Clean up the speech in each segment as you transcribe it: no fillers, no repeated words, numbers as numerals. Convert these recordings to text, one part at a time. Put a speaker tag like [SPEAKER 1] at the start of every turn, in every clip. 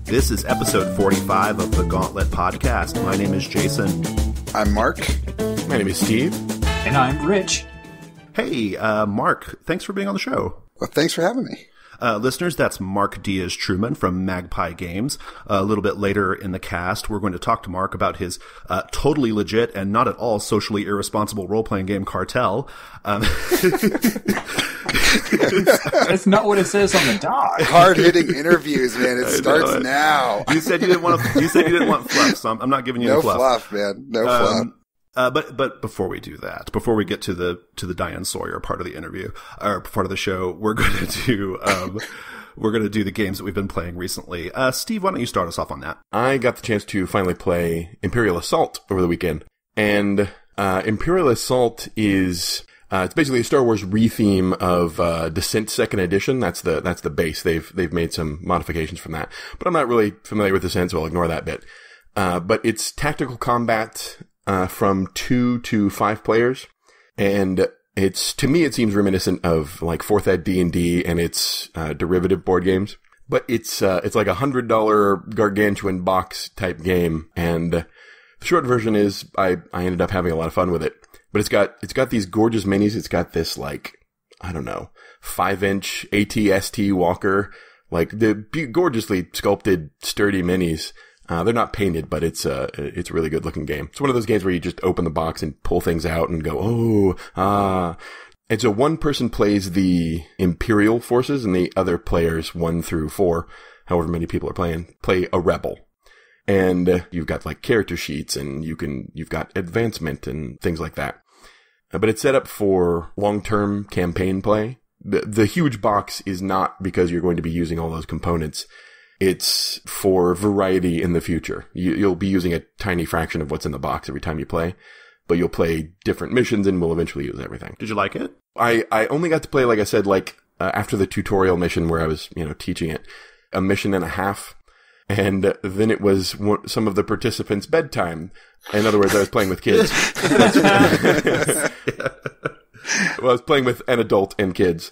[SPEAKER 1] This is episode 45 of the Gauntlet Podcast. My name is Jason.
[SPEAKER 2] I'm Mark.
[SPEAKER 3] My name is Steve.
[SPEAKER 4] And I'm Rich.
[SPEAKER 1] Hey, Mark, thanks for being on the show.
[SPEAKER 2] Well, thanks for having me.
[SPEAKER 1] Listeners, that's Mark Diaz Truman from Magpie Games. A little bit later in the cast, we're going to talk to Mark about his totally legit and not at all socially irresponsible role-playing game Cartel.
[SPEAKER 4] That's not what it says on the doc.
[SPEAKER 2] Hard-hitting interviews, man. It starts now.
[SPEAKER 1] You said you didn't want fluff, so I'm not giving you any fluff.
[SPEAKER 2] No fluff, man. No fluff.
[SPEAKER 1] But before we do that, before we get to the Diane Sawyer part of the interview or part of the show, we're going to do the games that we've been playing recently. Steve, why don't you start us off on that?
[SPEAKER 3] I got the chance to finally play Imperial Assault over the weekend, and Imperial Assault is it's basically a Star Wars retheme of Descent Second Edition. That's the base. They've made some modifications from that, but I'm not really familiar with Descent, so I'll ignore that bit. But it's tactical combat. From 2 to 5 players, and to me it seems reminiscent of like 4th Ed D&D and its derivative board games, but it's like $100 gargantuan box type game, and the short version is I ended up having a lot of fun with it. But it's got these gorgeous minis. It's got this, like, I don't know, 5-inch AT-ST walker, like the gorgeously sculpted sturdy minis. They're not painted, but it's a really good looking game. It's one of those games where you just open the box and pull things out and go, And so one person plays the Imperial forces and the other players 1 through 4, however many people are playing, play a rebel. And you've got like character sheets and you've got advancement and things like that. But it's set up for long-term campaign play. The huge box is not because you're going to be using all those components. It's for variety in the future. You'll be using a tiny fraction of what's in the box every time you play, but you'll play different missions and will eventually use everything.
[SPEAKER 1] Did you like it?
[SPEAKER 3] I only got to play, like I said, after the tutorial mission where I was, teaching it, a mission and a half. And then it was some of the participants' bedtime. In other words, I was playing with kids. Well, I was playing with an adult and kids.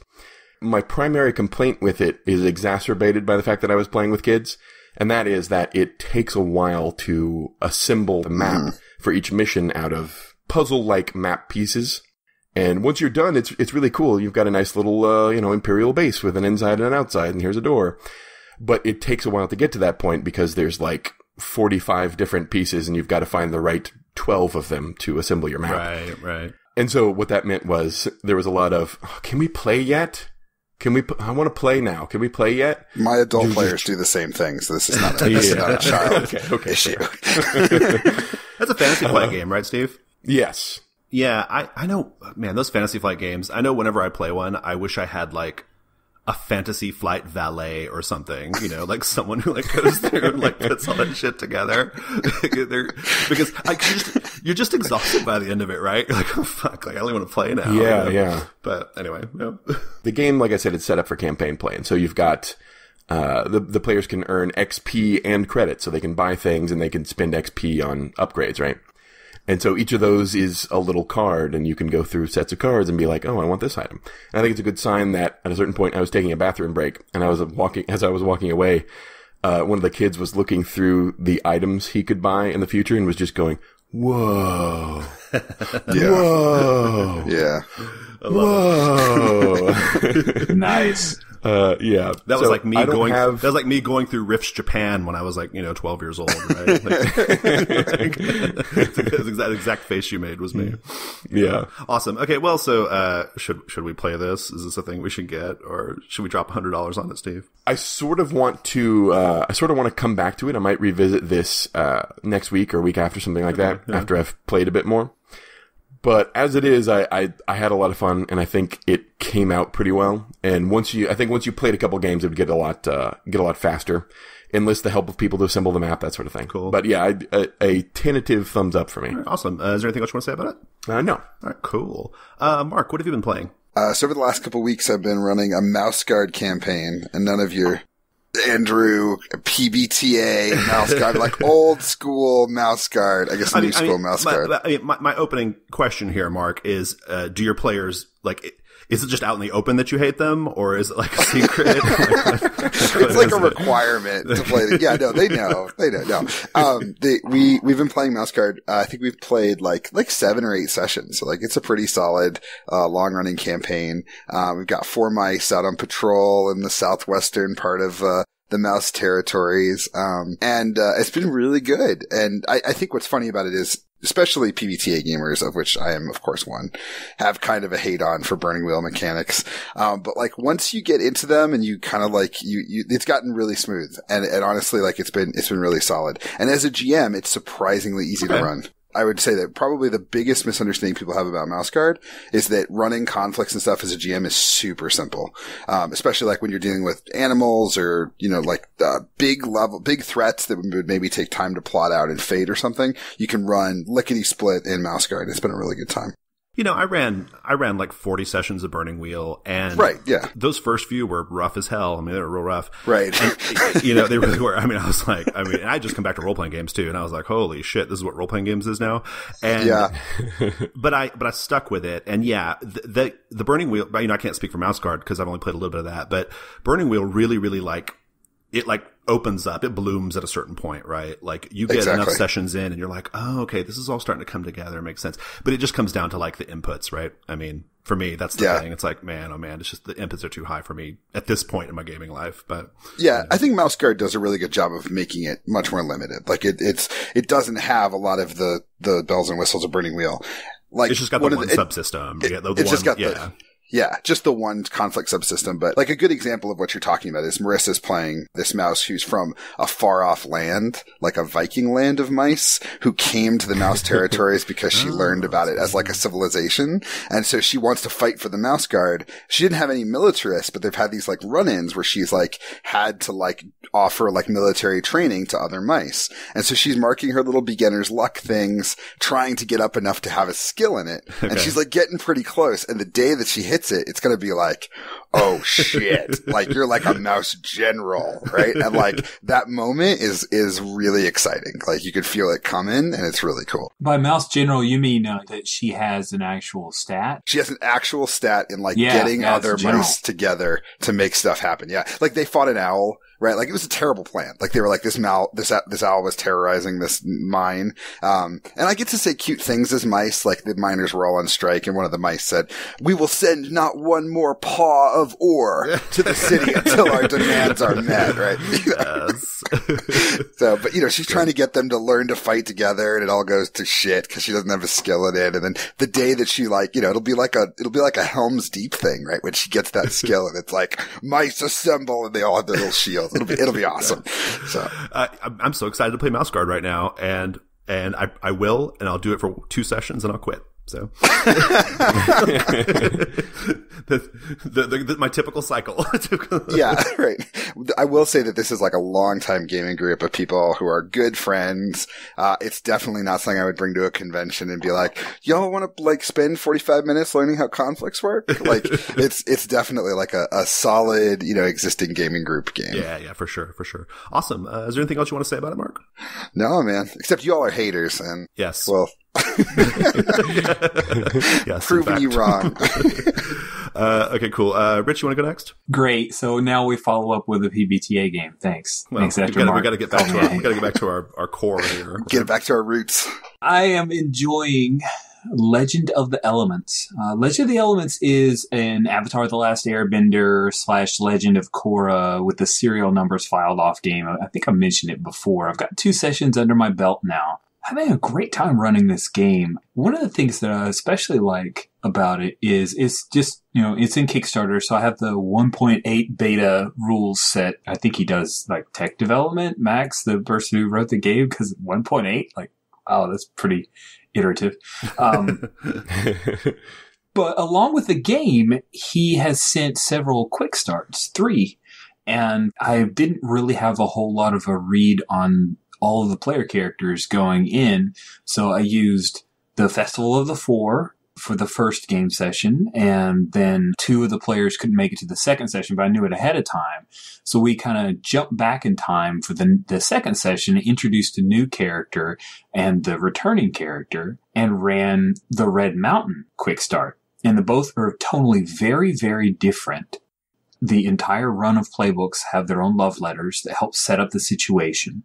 [SPEAKER 3] My primary complaint with it is exacerbated by the fact that I was playing with kids, and that is that it takes a while to assemble the map for each mission out of puzzle-like map pieces. And once you're done, it's really cool. You've got a nice little, Imperial base with an inside and an outside, and here's a door. But it takes a while to get to that point because there's like 45 different pieces, and you've got to find the right 12 of them to assemble your map.
[SPEAKER 1] Right.
[SPEAKER 3] And so what that meant was there was a lot of, can we play yet? I want to play now. Can we play yet?
[SPEAKER 2] My adult players do the same thing, so this is not a child issue.
[SPEAKER 1] That's a fantasy flight game, right, Steve?
[SPEAKER 3] Yes.
[SPEAKER 1] Yeah, I know, man, those fantasy flight games, I know whenever I play one, I wish I had like a fantasy flight valet or something, like someone who like goes through and like puts all that shit together. Because you're just exhausted by the end of it, right? You're like, oh fuck, like I only want to play now.
[SPEAKER 3] Yeah.
[SPEAKER 1] But anyway, no.
[SPEAKER 3] The game, like I said, it's set up for campaign play, and so you've got the players can earn XP and credit, so they can buy things and they can spend XP on upgrades, right? And so each of those is a little card, and you can go through sets of cards and be like, oh, I want this item. And I think it's a good sign that at a certain point I was taking a bathroom break, and as I was walking away, one of the kids was looking through the items he could buy in the future and was just going, whoa. Whoa.
[SPEAKER 2] Yeah.
[SPEAKER 3] Whoa.
[SPEAKER 4] Nice.
[SPEAKER 3] Yeah.
[SPEAKER 1] That was like me going through Riffs Japan when I was like, 12 years old, right? That exact face you made was me.
[SPEAKER 3] Yeah.
[SPEAKER 1] Awesome. Okay. Well, so, should we play this? Is this a thing we should get, or should we drop $100 on it, Steve?
[SPEAKER 3] I sort of want to come back to it. I might revisit this, next week or week after, something like that, after I've played a bit more. But as it is, I had a lot of fun, and I think it came out pretty well. And once you played a couple games, it would get a lot faster. Enlist the help of people to assemble the map, that sort of thing.
[SPEAKER 1] Cool.
[SPEAKER 3] But yeah, a tentative thumbs up for me.
[SPEAKER 1] All right, awesome. Is there anything else you want to say about it?
[SPEAKER 3] No.
[SPEAKER 1] All right, cool. Mark, what have you been playing?
[SPEAKER 2] So over the last couple of weeks, I've been running a mouse guard campaign, and none of your Andrew, PBTA, mouse guard, like old school mouse guard. I guess new school mouse guard.
[SPEAKER 1] My opening question here, Mark, is, do your players, like, is it just out in the open that you hate them, or is it like a secret?
[SPEAKER 2] It's like a requirement to play. Yeah, no, they know. No. We've been playing Mouse Guard. I think we've played like 7 or 8 sessions. So like it's a pretty solid, long running campaign. We've got 4 mice out on patrol in the southwestern part of, the mouse territories. It's been really good. And I think what's funny about it is, especially PBTA gamers, of which I am, of course, one, have kind of a hate on for burning wheel mechanics. But like once you get into them and you kind of like, it's gotten really smooth. And honestly, like it's been really solid. And as a GM, it's surprisingly easy to run. I would say that probably the biggest misunderstanding people have about Mouse Guard is that running conflicts and stuff as a GM is super simple. Especially like when you're dealing with animals or, like, big threats that would maybe take time to plot out in Fate or something. You can run lickety split in Mouse Guard. It's been a really good time.
[SPEAKER 1] I ran like 40 sessions of Burning Wheel, and those first few were rough as hell. I mean, they were real rough.
[SPEAKER 2] Right.
[SPEAKER 1] And, they really were. I mean, I was like, and I just come back to role-playing games too, and I was like, holy shit, this is what role-playing games is now. And, but I stuck with it. And the Burning Wheel, I can't speak for Mouse Guard because I've only played a little bit of that, but Burning Wheel really, really it opens up, it blooms at a certain point, right? Like you get enough sessions in and you're like, oh, okay, this is all starting to come together. It makes sense. But it just comes down to like the inputs, right? I mean, for me, that's the thing. It's like, man, oh man, it's just the inputs are too high for me at this point in my gaming life. But
[SPEAKER 2] I think Mouse Guard does a really good job of making it much more limited. Like it doesn't have a lot of the bells and whistles of Burning Wheel. Like
[SPEAKER 1] it's just got the one subsystem.
[SPEAKER 2] Just the one conflict subsystem. But like a good example of what you're talking about is Marissa's playing this mouse who's from a far off land, like a Viking land of mice, who came to the mouse territories because she learned about it as like a civilization. And so she wants to fight for the Mouse Guard. She didn't have any militarists, but they've had these like run-ins where she's like had to like offer like military training to other mice. And so she's marking her little beginner's luck things, trying to get up enough to have a skill in it. Okay. And she's like getting pretty close. And the day that she hits it, it's going to be like, oh shit, like you're like a mouse general, right? And like that moment is really exciting. Like you could feel it coming and it's really cool.
[SPEAKER 4] By mouse general, you mean that she has an actual stat?
[SPEAKER 2] She has an actual stat in like getting other mice together to make stuff happen. Yeah. Like they fought an owl. Right, like it was a terrible plan. Like they were like this owl was terrorizing this mine. And I get to say cute things as mice. Like the miners were all on strike, and one of the mice said, "We will send not one more paw of ore to the city until our demands are met." Right. Yes. So, but she's trying to get them to learn to fight together, and it all goes to shit because she doesn't have a skill in it. And then the day that she it'll be like a Helm's Deep thing, right? When she gets that skill, and it's like mice assemble, and they all have their little shields. It'll be awesome. So
[SPEAKER 1] I'm so excited to play Mouse Guard right now, and I will, and I'll do it for 2 sessions, and I'll quit. So my typical cycle.
[SPEAKER 2] Yeah, right. I will say that this is like a long time gaming group of people who are good friends. It's definitely not something I would bring to a convention and be like, y'all want to like spend 45 minutes learning how conflicts work? Like it's definitely like a solid, existing gaming group game.
[SPEAKER 1] Yeah, for sure. Awesome. Is there anything else you want to say about it, Mark?
[SPEAKER 2] No, man. Except you all are haters, and
[SPEAKER 1] yes.
[SPEAKER 2] Well,
[SPEAKER 1] yes,
[SPEAKER 2] proving you wrong.
[SPEAKER 1] Okay, cool. Rich, you want to go next?
[SPEAKER 4] Great. So now we follow up with a PBTA game. Thanks.
[SPEAKER 1] Well,
[SPEAKER 4] Thanks,
[SPEAKER 1] we got to get back to our core here.
[SPEAKER 2] Get it back to our roots.
[SPEAKER 4] I am enjoying Legend of the Elements. Legend of the Elements is an Avatar: The Last Airbender / Legend of Korra with the serial numbers filed off game. I think I mentioned it before. I've got 2 sessions under my belt now. Having a great time running this game. One of the things that I especially like about it is it's just, it's in Kickstarter. So I have the 1.8 beta rules set. I think he does like tech development, Max, the person who wrote the game, because 1.8, like, wow, that's pretty iterative. But along with the game, he has sent several quick starts, 3. And I didn't really have a whole lot of a read on all of the player characters going in. So I used the Festival of the Four for the first game session, and then 2 of the players couldn't make it to the second session, but I knew it ahead of time. So we kind of jumped back in time for the second session, introduced a new character and the returning character, and ran the Red Mountain quick start. And the both are tonally very, very different. The entire run of playbooks have their own love letters that help set up the situation.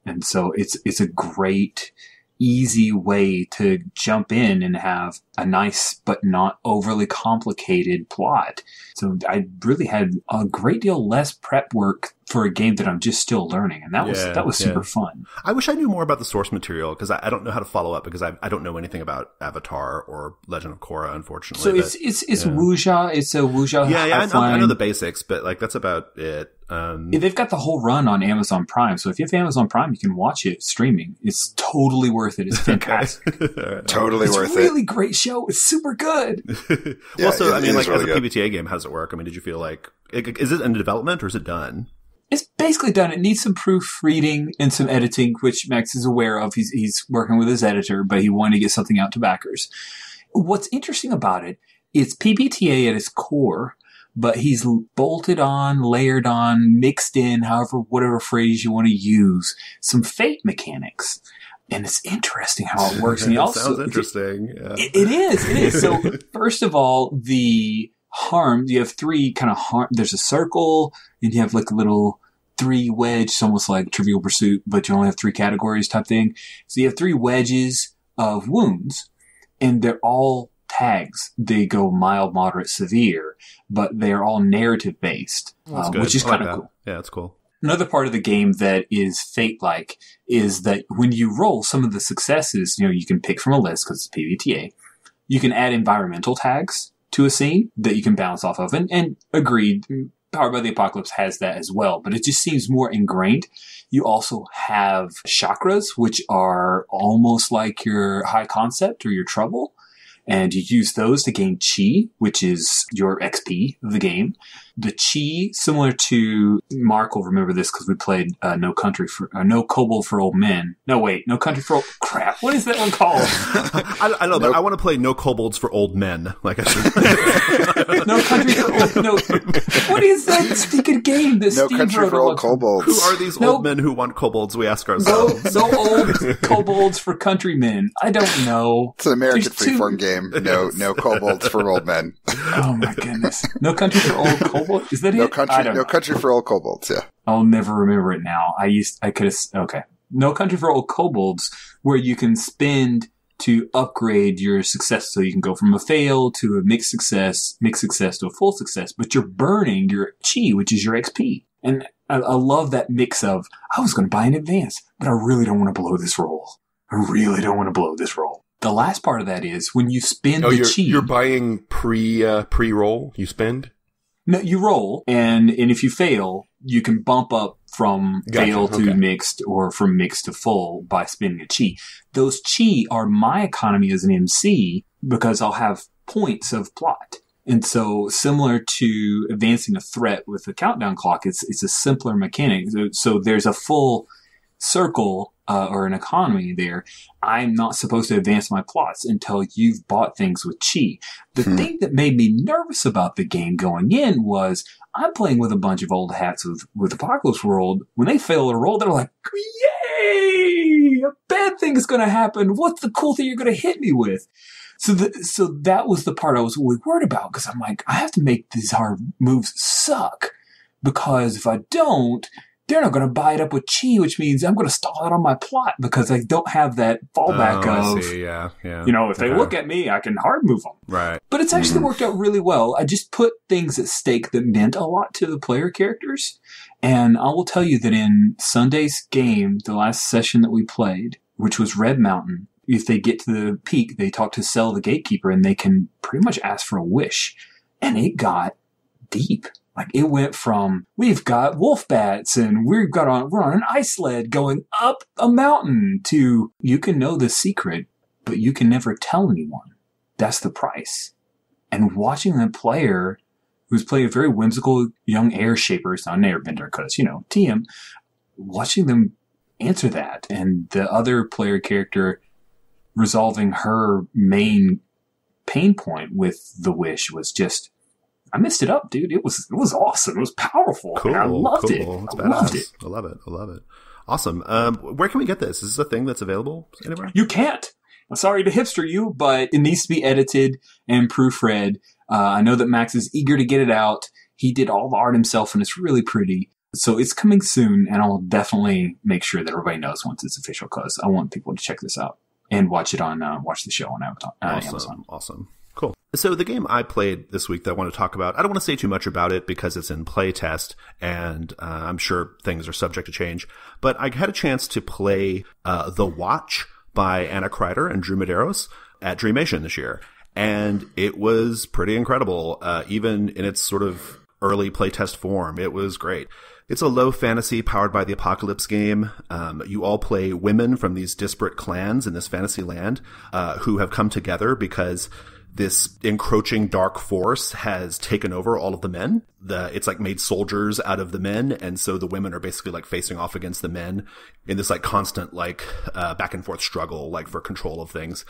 [SPEAKER 4] And so it's a great, easy way to jump in and have a nice but not overly complicated plot. So I really had a great deal less prep work for a game that I'm just still learning, and that was super fun.
[SPEAKER 1] I wish I knew more about the source material, because I don't know how to follow up, because I don't know anything about Avatar or Legend of Korra, unfortunately.
[SPEAKER 4] So it's wuxia. It's a wuxia.
[SPEAKER 1] I know the basics, but like that's about it.
[SPEAKER 4] They've got the whole run on Amazon Prime, so if you have Amazon Prime, you can watch it streaming. It's totally worth it. It's fantastic.
[SPEAKER 2] Totally worth it.
[SPEAKER 4] It's a really great show. It's super good.
[SPEAKER 1] Well, so I mean, like really as a PBTA game, how does it work? I mean, did you feel like is it in development or is it done?
[SPEAKER 4] It's basically done. It needs some proofreading and some editing, which Max is aware of. He's working with his editor, but he wanted to get something out to backers. What's interesting about it, it's PBTA at its core, but he's bolted on, layered on, mixed in, whatever phrase you want to use, some fate mechanics. And it's interesting how it works. And he also
[SPEAKER 1] sounds interesting. Yeah.
[SPEAKER 4] It is. So first of all, the harm, you have three kind of harm. There's a circle, and you have like a little 3 wedge. It's almost like Trivial Pursuit, but you only have 3 categories type thing. So you have 3 wedges of wounds, and they're all tags. They go mild, moderate, severe, but they're all narrative based, which is kind of cool.
[SPEAKER 1] Yeah, that's cool.
[SPEAKER 4] Another part of the game that is fate-like is that when you roll some of the successes, you can pick from a list because it's PBTA. You can add environmental tags to a scene that you can bounce off of. And agreed, Powered by the Apocalypse has that as well, but it just seems more ingrained. You also have chakras, which are almost like your high concept or your trouble. And you use those to gain chi, which is your XP of the game. The chi, similar to Mark will remember this because we played No Kobold for Old Men. No, wait, No Country for Old... Crap, what is that one called?
[SPEAKER 1] I know, but I want to play No Kobolds for Old Men. Like
[SPEAKER 4] No Country for Old... No, what is that stinking game that
[SPEAKER 2] No
[SPEAKER 4] Steve
[SPEAKER 2] Country
[SPEAKER 4] wrote
[SPEAKER 2] for Old Kobolds.
[SPEAKER 1] Who are these old men who want kobolds, we ask ourselves.
[SPEAKER 4] No old kobolds for countrymen. I don't know.
[SPEAKER 2] It's an American freeform game. No kobolds for old men.
[SPEAKER 4] Oh my goodness. No Country for Old Kobolds? Is that
[SPEAKER 2] No
[SPEAKER 4] it?
[SPEAKER 2] Country for Old Kobolds, yeah.
[SPEAKER 4] I'll never remember it now. Okay. No Country for Old Kobolds, where you can spend to upgrade your success. So you can go from a fail to a mixed success to a full success, but you're burning your chi, which is your XP. And I love that mix of, I was going to buy in advance, but I really don't want to blow this roll. The last part of that is when you spend the chi.
[SPEAKER 3] You're buying pre-roll, you spend?
[SPEAKER 4] No, you roll, and if you fail, you can bump up from fail to mixed or from mixed to full by spending a chi. Those chi are my economy as an MC because I'll have points of plot. And so similar to advancing a threat with a countdown clock, it's a simpler mechanic. So there's a full circle or an economy there. I'm not supposed to advance my plots until you've bought things with chi. The thing that made me nervous about the game going in was I'm playing with a bunch of old hats with Apocalypse World. When they fail a roll, they're like, yay! A bad thing is going to happen. What's the cool thing you're going to hit me with? So that was the part I was really worried about because I'm like, I have to make these hard moves suck because if I don't, they're not going to buy it up with chi, which means I'm going to stall out on my plot because I don't have that fallback of,
[SPEAKER 1] I see. Yeah.
[SPEAKER 4] If they look at me, I can hard move them.
[SPEAKER 1] Right.
[SPEAKER 4] But it's actually worked out really well. I just put things at stake that meant a lot to the player characters. And I will tell you that in Sunday's game, the last session that we played, which was Red Mountain, if they get to the peak, they talk to Cell the Gatekeeper and they can pretty much ask for a wish. And it got deep. Like it went from, we've got wolf bats and we're on an ice sled going up a mountain to, you can know the secret, but you can never tell anyone. That's the price. And watching the player who's playing a very whimsical young air shaper, it's not an airbender because, TM, watching them answer that and the other player character resolving her main pain point with the wish was just, I messed it up, dude. It was awesome. It was powerful.
[SPEAKER 1] Cool.
[SPEAKER 4] I loved it.
[SPEAKER 1] It's
[SPEAKER 4] I loved
[SPEAKER 1] badass.
[SPEAKER 4] it.
[SPEAKER 1] I love it. Awesome. Where can we get this? Is this a thing that's available anywhere?
[SPEAKER 4] You can't. Sorry to hipster you, but it needs to be edited and proofread. I know that Max is eager to get it out. He did all the art himself, and it's really pretty. So it's coming soon, and I'll definitely make sure that everybody knows once it's official, because I want people to check this out and watch it on watch the show on Amazon.
[SPEAKER 1] Awesome. Cool. So the game I played this week that I want to talk about, I don't want to say too much about it because it's in playtest, and I'm sure things are subject to change. But I had a chance to play The Watch by Anna Kreider and Drew Medeiros at Dreamation this year. And it was pretty incredible, even in its sort of early playtest form. It was great. It's a low fantasy powered by the apocalypse game. You all play women from these disparate clans in this fantasy land who have come together because this encroaching dark force has taken over all of the men. It's like made soldiers out of the men. And so the women are basically like facing off against the men in this like constant like back and forth struggle like for control of things.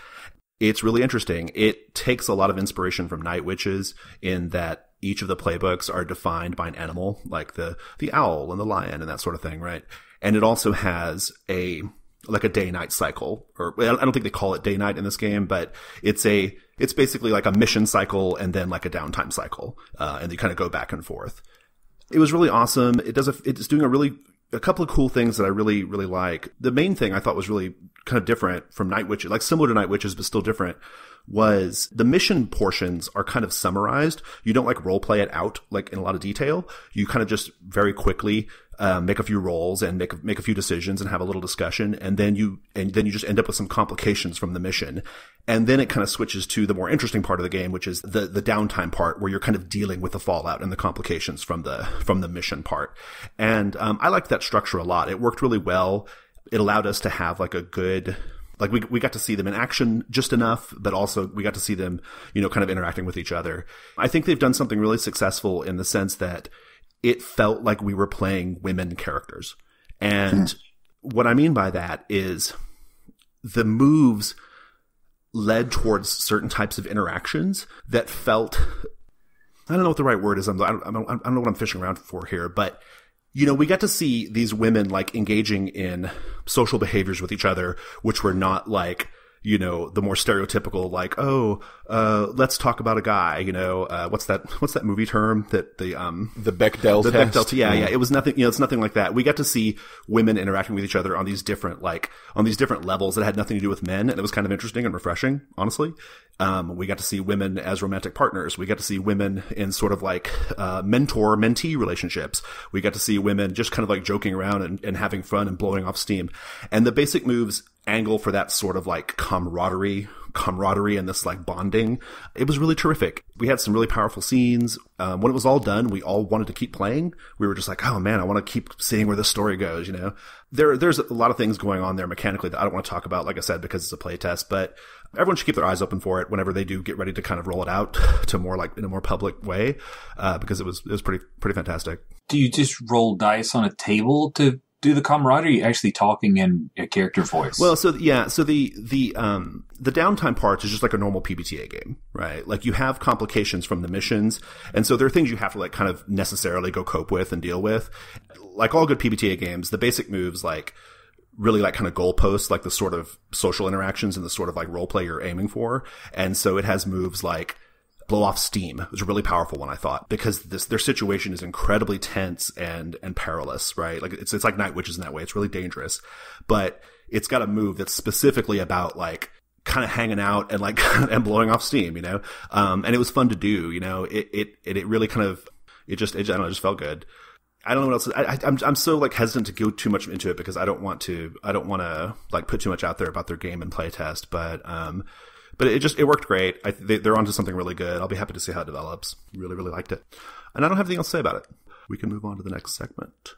[SPEAKER 1] It's really interesting. It takes a lot of inspiration from Night Witches in that each of the playbooks are defined by an animal, like the owl and the lion and that sort of thing, right? And it also has a day-night cycle, or I don't think they call it day-night in this game, but it's basically like a mission cycle and then like a downtime cycle, and you kind of go back and forth. It was really awesome. It's doing a couple of cool things that I really, really like. The main thing I thought was really kind of different from Night Witches, like similar to Night Witches, but still different, was the mission portions are kind of summarized. You don't like role play it out like in a lot of detail. You kind of just very quickly make a few rolls and make a few decisions and have a little discussion, and then you just end up with some complications from the mission. And then it kind of switches to the more interesting part of the game, which is the downtime part, where you're kind of dealing with the fallout and the complications from the mission part. And I liked that structure a lot. It worked really well. It allowed us to have like a good, like we got to see them in action just enough, but also we got to see them, kind of interacting with each other. I think they've done something really successful in the sense that it felt like we were playing women characters. And what I mean by that is the moves led towards certain types of interactions that felt, I don't know what the right word is. I don't know what I'm fishing around for here, but we got to see these women like engaging in social behaviors with each other, which were not like, the more stereotypical, like, let's talk about a guy, what's that movie term that the
[SPEAKER 3] Bechdel test?
[SPEAKER 1] Bechdel, yeah. It was nothing, it's nothing like that. We got to see women interacting with each other on these different levels that had nothing to do with men. And it was kind of interesting and refreshing, honestly. We got to see women as romantic partners. We got to see women in sort of like, mentor-mentee relationships. We got to see women just kind of like joking around and having fun and blowing off steam. And the basic moves angle for that sort of like camaraderie and this like bonding. It was really terrific. We had some really powerful scenes. When it was all done, we all wanted to keep playing. We were just like, oh man, I want to keep seeing where this story goes, There's a lot of things going on there mechanically that I don't want to talk about, like I said, because it's a play test, but everyone should keep their eyes open for it whenever they do get ready to kind of roll it out to more like in a more public way, because it was pretty fantastic.
[SPEAKER 4] Do you just roll dice on a table to do the camaraderie? Or are you actually talking in a character voice?
[SPEAKER 1] Well, so the downtime part is just like a normal PBTA game, right? Like you have complications from the missions, and so there are things you have to like kind of necessarily go cope with and deal with. Like all good PBTA games, the basic moves like really like kind of goalposts, like the sort of social interactions and the sort of like role play you're aiming for. And so it has moves like blow off steam. It was a really powerful one, I thought, because their situation is incredibly tense and perilous, right? Like it's like Night Witches in that way. It's really dangerous, but it's got a move that's specifically about like kind of hanging out and like and blowing off steam, and it was fun to do. It really kind of I don't know, it just felt good. I don't know what else. I'm so like hesitant to go too much into it because I don't want to like put too much out there about their game and play test, but it worked great. They're onto something really good. I'll be happy to see how it develops. Really, really liked it. And I don't have anything else to say about it. We can move on to the next segment.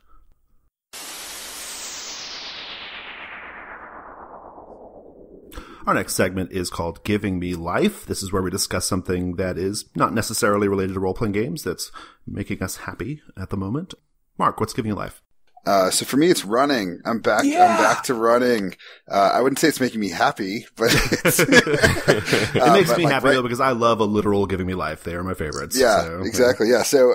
[SPEAKER 1] Our next segment is called Giving Me Life. This is where we discuss something that is not necessarily related to role-playing games that's making us happy at the moment. Mark, what's giving you life?
[SPEAKER 2] So for me, it's running. I'm back to running. I wouldn't say it's making me happy, but it's,
[SPEAKER 1] it makes me happy though, because I love a literal giving me life. They are my favorites.
[SPEAKER 2] Yeah,
[SPEAKER 1] so,
[SPEAKER 2] exactly. Yeah. So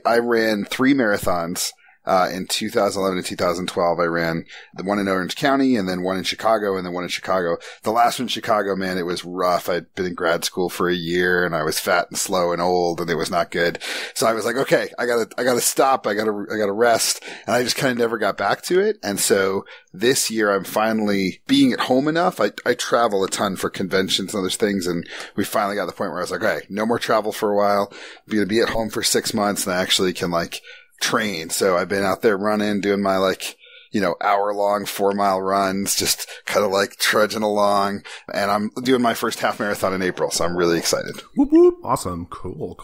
[SPEAKER 2] I ran 3 marathons, In 2011 and 2012, I ran the one in Orange County and then one in Chicago and then one in Chicago. The last one in Chicago, man, it was rough. I'd been in grad school for a year and I was fat and slow and old and it was not good. So I was like, okay, I gotta stop. I gotta rest. And I just kind of never got back to it. And so this year I'm finally being at home enough. I travel a ton for conventions and other things. And we finally got to the point where I was like, okay, no more travel for a while. I'm going to be at home for 6 months and I actually can train. So I've been out there running, doing my hour-long 4-mile runs, just kind of trudging along. And I'm doing my first half marathon in April. So I'm really excited.
[SPEAKER 1] Whoop, whoop. Awesome. Cool.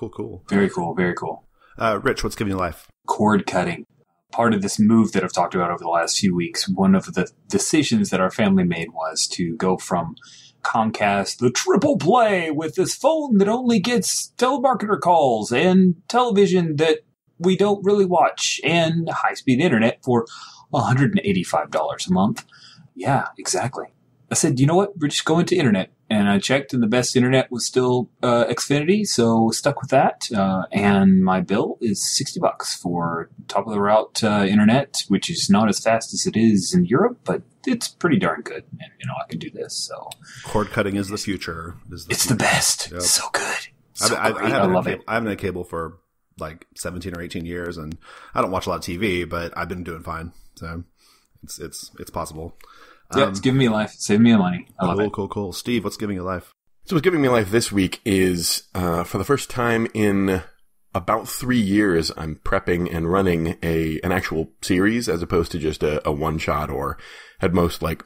[SPEAKER 4] Very cool. Very cool.
[SPEAKER 1] Rich, what's giving you life?
[SPEAKER 4] Cord cutting. Part of this move that I've talked about over the last few weeks, one of the decisions that our family made was to go from Comcast, the triple play with this phone that only gets telemarketer calls and television that we don't really watch and high-speed internet for $185 a month. Yeah, exactly. I said, you know what? We're just going to internet. And I checked and the best internet was still Xfinity, so stuck with that. And my bill is $60 for top-of-the-route internet, which is not as fast as it is in Europe, but it's pretty darn good. And, I can do this. So
[SPEAKER 1] cord cutting is the future.
[SPEAKER 4] It's the best. Yep. So good. I love it.
[SPEAKER 1] I haven't had cable for 17 or 18 years, and I don't watch a lot of TV, but I've been doing fine. So it's possible.
[SPEAKER 4] Yeah, it's giving me life. It's saving me money. I love it.
[SPEAKER 1] Cool. Steve, what's giving you life?
[SPEAKER 3] So what's giving me life this week is, for the first time in about 3 years, I'm prepping and running an actual series as opposed to just a one-shot or at most 3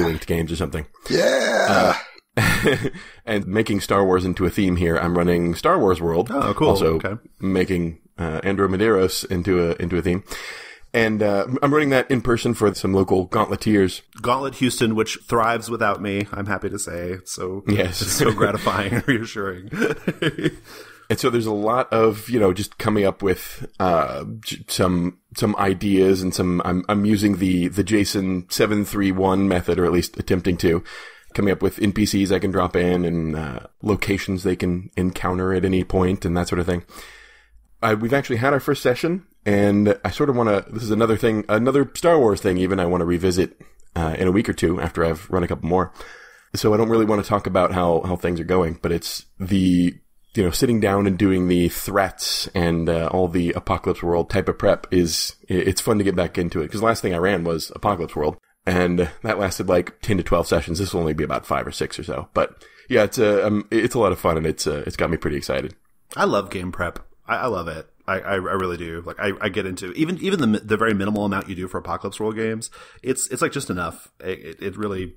[SPEAKER 3] linked games or something.
[SPEAKER 2] Yeah.
[SPEAKER 3] And making Star Wars into a theme here, I'm running Star Wars World.
[SPEAKER 1] Oh, cool.
[SPEAKER 3] Also
[SPEAKER 1] okay.
[SPEAKER 3] making Andromedaros into a theme. And I'm running that in person for some local Gauntleteers.
[SPEAKER 1] Gauntlet Houston, which thrives without me, I'm happy to say. It's so gratifying and reassuring.
[SPEAKER 3] And so there's a lot of, just coming up with some ideas and I'm using the Jason 731 method, or at least attempting to. Coming up with NPCs I can drop in and locations they can encounter at any point and that sort of thing. We've actually had our first session, and I sort of want to, this is another Star Wars thing even I want to revisit in a week or two after I've run a couple more. So I don't really want to talk about how things are going, but it's the, sitting down and doing the threats and all the Apocalypse World type of prep it's fun to get back into it, because the last thing I ran was Apocalypse World. And that lasted 10 to 12 sessions. This will only be about 5 or 6 or so. But yeah, it's a lot of fun, and it's got me pretty excited.
[SPEAKER 1] I love game prep. I love it. I really do. I get into even the very minimal amount you do for Apocalypse World games. It's just enough. It really,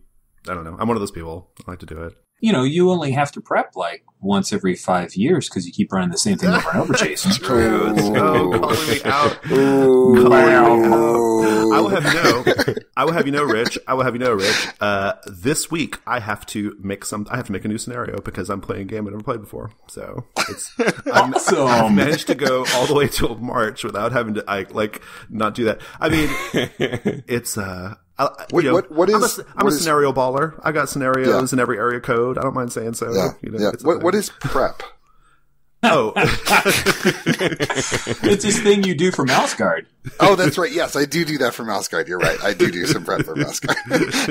[SPEAKER 1] I don't know. I'm one of those people. I like to do it.
[SPEAKER 4] You only have to prep once every 5 years because you keep running the same thing over and over, Jason.
[SPEAKER 1] True. Calling me out. I will have you know, Rich. This week I have to make a new scenario because I'm playing a game I've never played before. So
[SPEAKER 4] awesome.
[SPEAKER 1] I've managed to go all the way till March without having to not do that. I mean, it's I'm a scenario baller. I got scenarios in every area code. I don't mind saying so.
[SPEAKER 2] Yeah. What is prep?
[SPEAKER 1] Oh,
[SPEAKER 4] it's this thing you do for Mouse Guard.
[SPEAKER 2] Oh, that's right. Yes, I do that for Mouse Guard. You're right. I do some prep for Mouse Guard.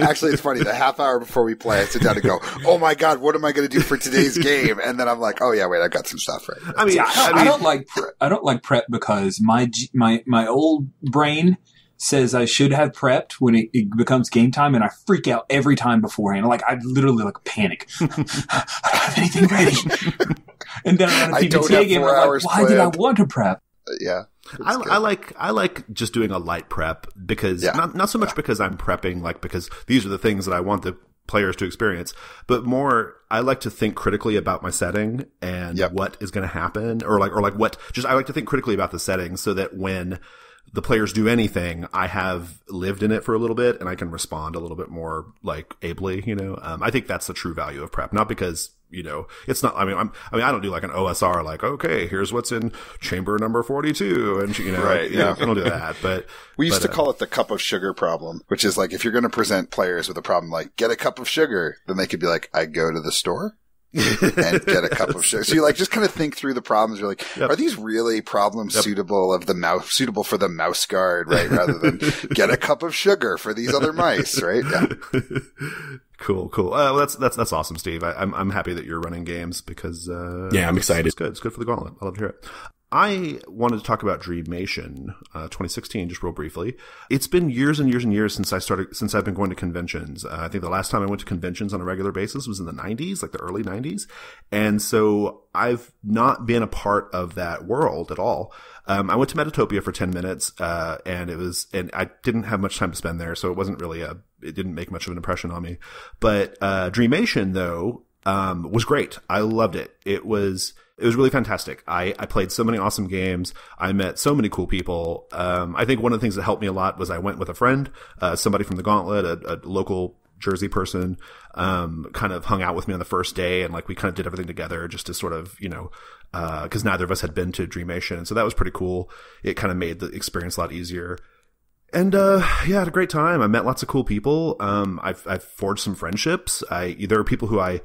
[SPEAKER 2] Actually, it's funny. The half hour before we play, I sit down and go, "Oh my God, what am I going to do for today's game?" And then I'm like, "Oh yeah, wait, I got some stuff right."
[SPEAKER 4] I don't like prep because my old brain says I should have prepped when it becomes game time, and I freak out every time beforehand. I literally panic. I don't have anything ready. And then I'm on a PBTA game, and I'm like, why did I want to prep?
[SPEAKER 2] Yeah.
[SPEAKER 1] I like just doing a light prep because not so much because I'm prepping, because these are the things that I want the players to experience, but more I like to think critically about my setting and what is going to happen, or I like to think critically about the setting so that when the players do anything, I have lived in it for a little bit and I can respond a little bit more ably, I think that's the true value of prep, not because, it's not, I don't do an OSR, okay, here's what's in chamber number 42 and,
[SPEAKER 2] right. Yeah.
[SPEAKER 1] I don't do that, but
[SPEAKER 2] we used to call it the cup of sugar problem, which is if you're going to present players with a problem, get a cup of sugar, then they could be I go to the store. and get a cup of sugar. So you like just kind of think through the problems. You're like, are these really problems suitable for the mouse guard, right? Rather than get a cup of sugar for these other mice, right? Yeah.
[SPEAKER 1] Cool. Well, that's awesome, Steve. I'm happy that you're running games because
[SPEAKER 3] I'm excited.
[SPEAKER 1] It's good. It's good for the Gauntlet. I love to hear it. I wanted to talk about Dreamation 2016 just real briefly. It's been years and years and years since I've been going to conventions. I think the last time I went to conventions on a regular basis was in the 90s, like the early 90s. And so I've not been a part of that world at all. I went to Metatopia for 10 minutes, and I didn't have much time to spend there, so it wasn't really it didn't make much of an impression on me. But Dreamation though was great. I loved it. It was really fantastic. I played so many awesome games. I met so many cool people. I think one of the things that helped me a lot was I went with a friend, somebody from the Gauntlet, a local Jersey person, kind of hung out with me on the first day, and like we kind of did everything together just to sort of, cause neither of us had been to Dreamation. And so that was pretty cool. It kind of made the experience a lot easier. And, I had a great time. I met lots of cool people. I've forged some friendships. There are people who I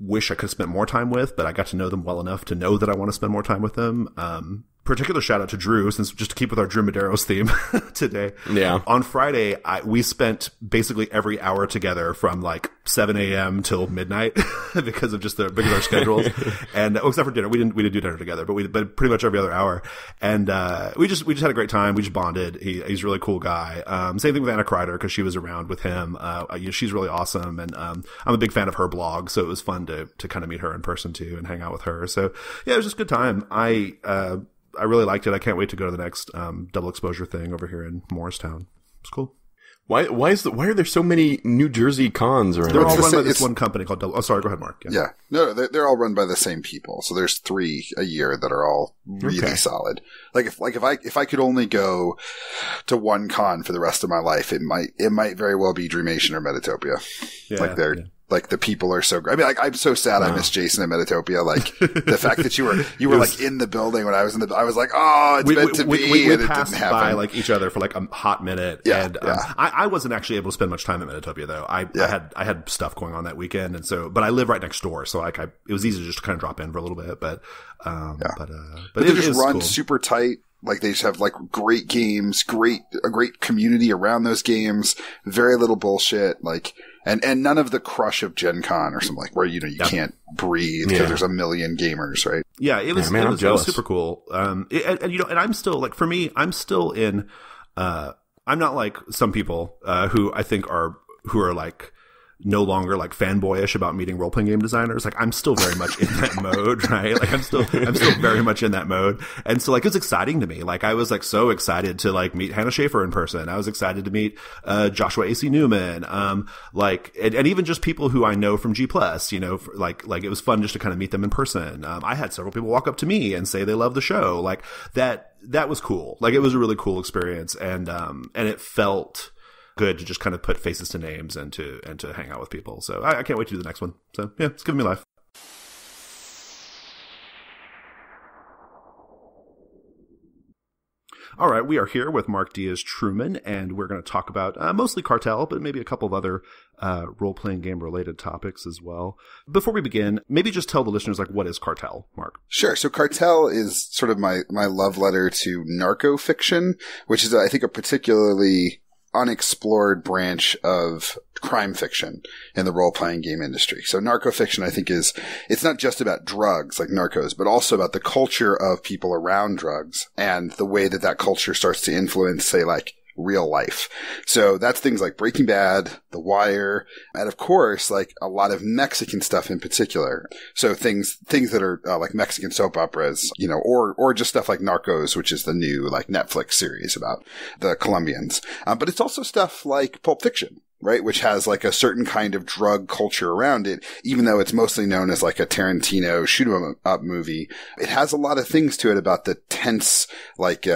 [SPEAKER 1] wish I could have spent more time with, but I got to know them well enough to know that I want to spend more time with them. Particular shout out to Drew, since just to keep with our Drew Madero's theme today. Yeah. On Friday, we spent basically every hour together from like 7 a.m. till midnight because of our schedules. And except for dinner, we didn't do dinner together, but pretty much every other hour. And, we just had a great time. We just bonded. He's a really cool guy. Same thing with Anna Kreider, because she was around with him. She's really awesome. And, I'm a big fan of her blog. So it was fun to kind of meet her in person too and hang out with her. So yeah, it was just a good time. I really liked it. I can't wait to go to the next double exposure thing over here in Morristown. It's cool.
[SPEAKER 3] Why are there so many New Jersey cons around?
[SPEAKER 1] They're all run by this one company called Double. Oh, sorry. Go ahead, Mark.
[SPEAKER 2] Yeah. No, they're all run by the same people. So there's 3 a year that are all really solid. If I could only go to one con for the rest of my life, it might very well be Dreamation or Metatopia. Yeah. Like the people are so great. I mean, like I'm so sad I missed Jason at Metatopia. Like the fact that you were like in the building when I was I was like, oh, it's meant to be.
[SPEAKER 1] We
[SPEAKER 2] and
[SPEAKER 1] passed
[SPEAKER 2] it didn't happen.
[SPEAKER 1] by like each other for like a hot minute.
[SPEAKER 2] Yeah,
[SPEAKER 1] and I wasn't actually able to spend much time at Metatopia though. I had stuff going on that weekend, and so but I live right next door, so like it was easy to just kind of drop in for a little bit. But
[SPEAKER 2] they just run super tight. Like they just have like great games, a great community around those games, very little bullshit, like, and none of the crush of Gen Con or something like where, you can't breathe because there's a million gamers, right?
[SPEAKER 1] Yeah, it was super cool. And I'm still like, for me, I'm still in, I'm not like some people, who I think are like, no longer like fanboyish about meeting role-playing game designers. Like I'm still very much in that mode, right? Like I'm still very mumuch in that mode. And so like it's exciting to me. Like I was like so excited to like meet Hannah Schaefer in person. I was excited to meet Joshua A.C. Newman. And even just people who I know from G+, like it was fun just to kind of meet them in person. I had several people walk up to me and say they love the show. Like that was cool. Like it was a really cool experience, and it felt good to just kind of put faces to names and to hang out with people. So I can't wait to do the next one. So yeah, it's giving me life. All right, we are here with Mark Diaz Truman, and we're going to talk about mostly Cartel, but maybe a couple of other role-playing game-related topics as well. Before we begin, maybe just tell the listeners, like, what is Cartel, Mark?
[SPEAKER 2] Sure. So Cartel is sort of my love letter to narco fiction, which is, I think, a particularly unexplored branch of crime fiction in the role-playing game industry. So narco fiction, I think, it's not just about drugs like Narcos, but also about the culture of people around drugs and the way that culture starts to influence, say, like real life. So that's things like Breaking Bad, The Wire, and of course, like a lot of Mexican stuff in particular. So things that are like Mexican soap operas, or just stuff like Narcos, which is the new like Netflix series about the Colombians. But it's also stuff like Pulp Fiction, right? Which has like a certain kind of drug culture around it, even though it's mostly known as like a Tarantino shoot 'em up movie. It has a lot of things to it about the tense, like,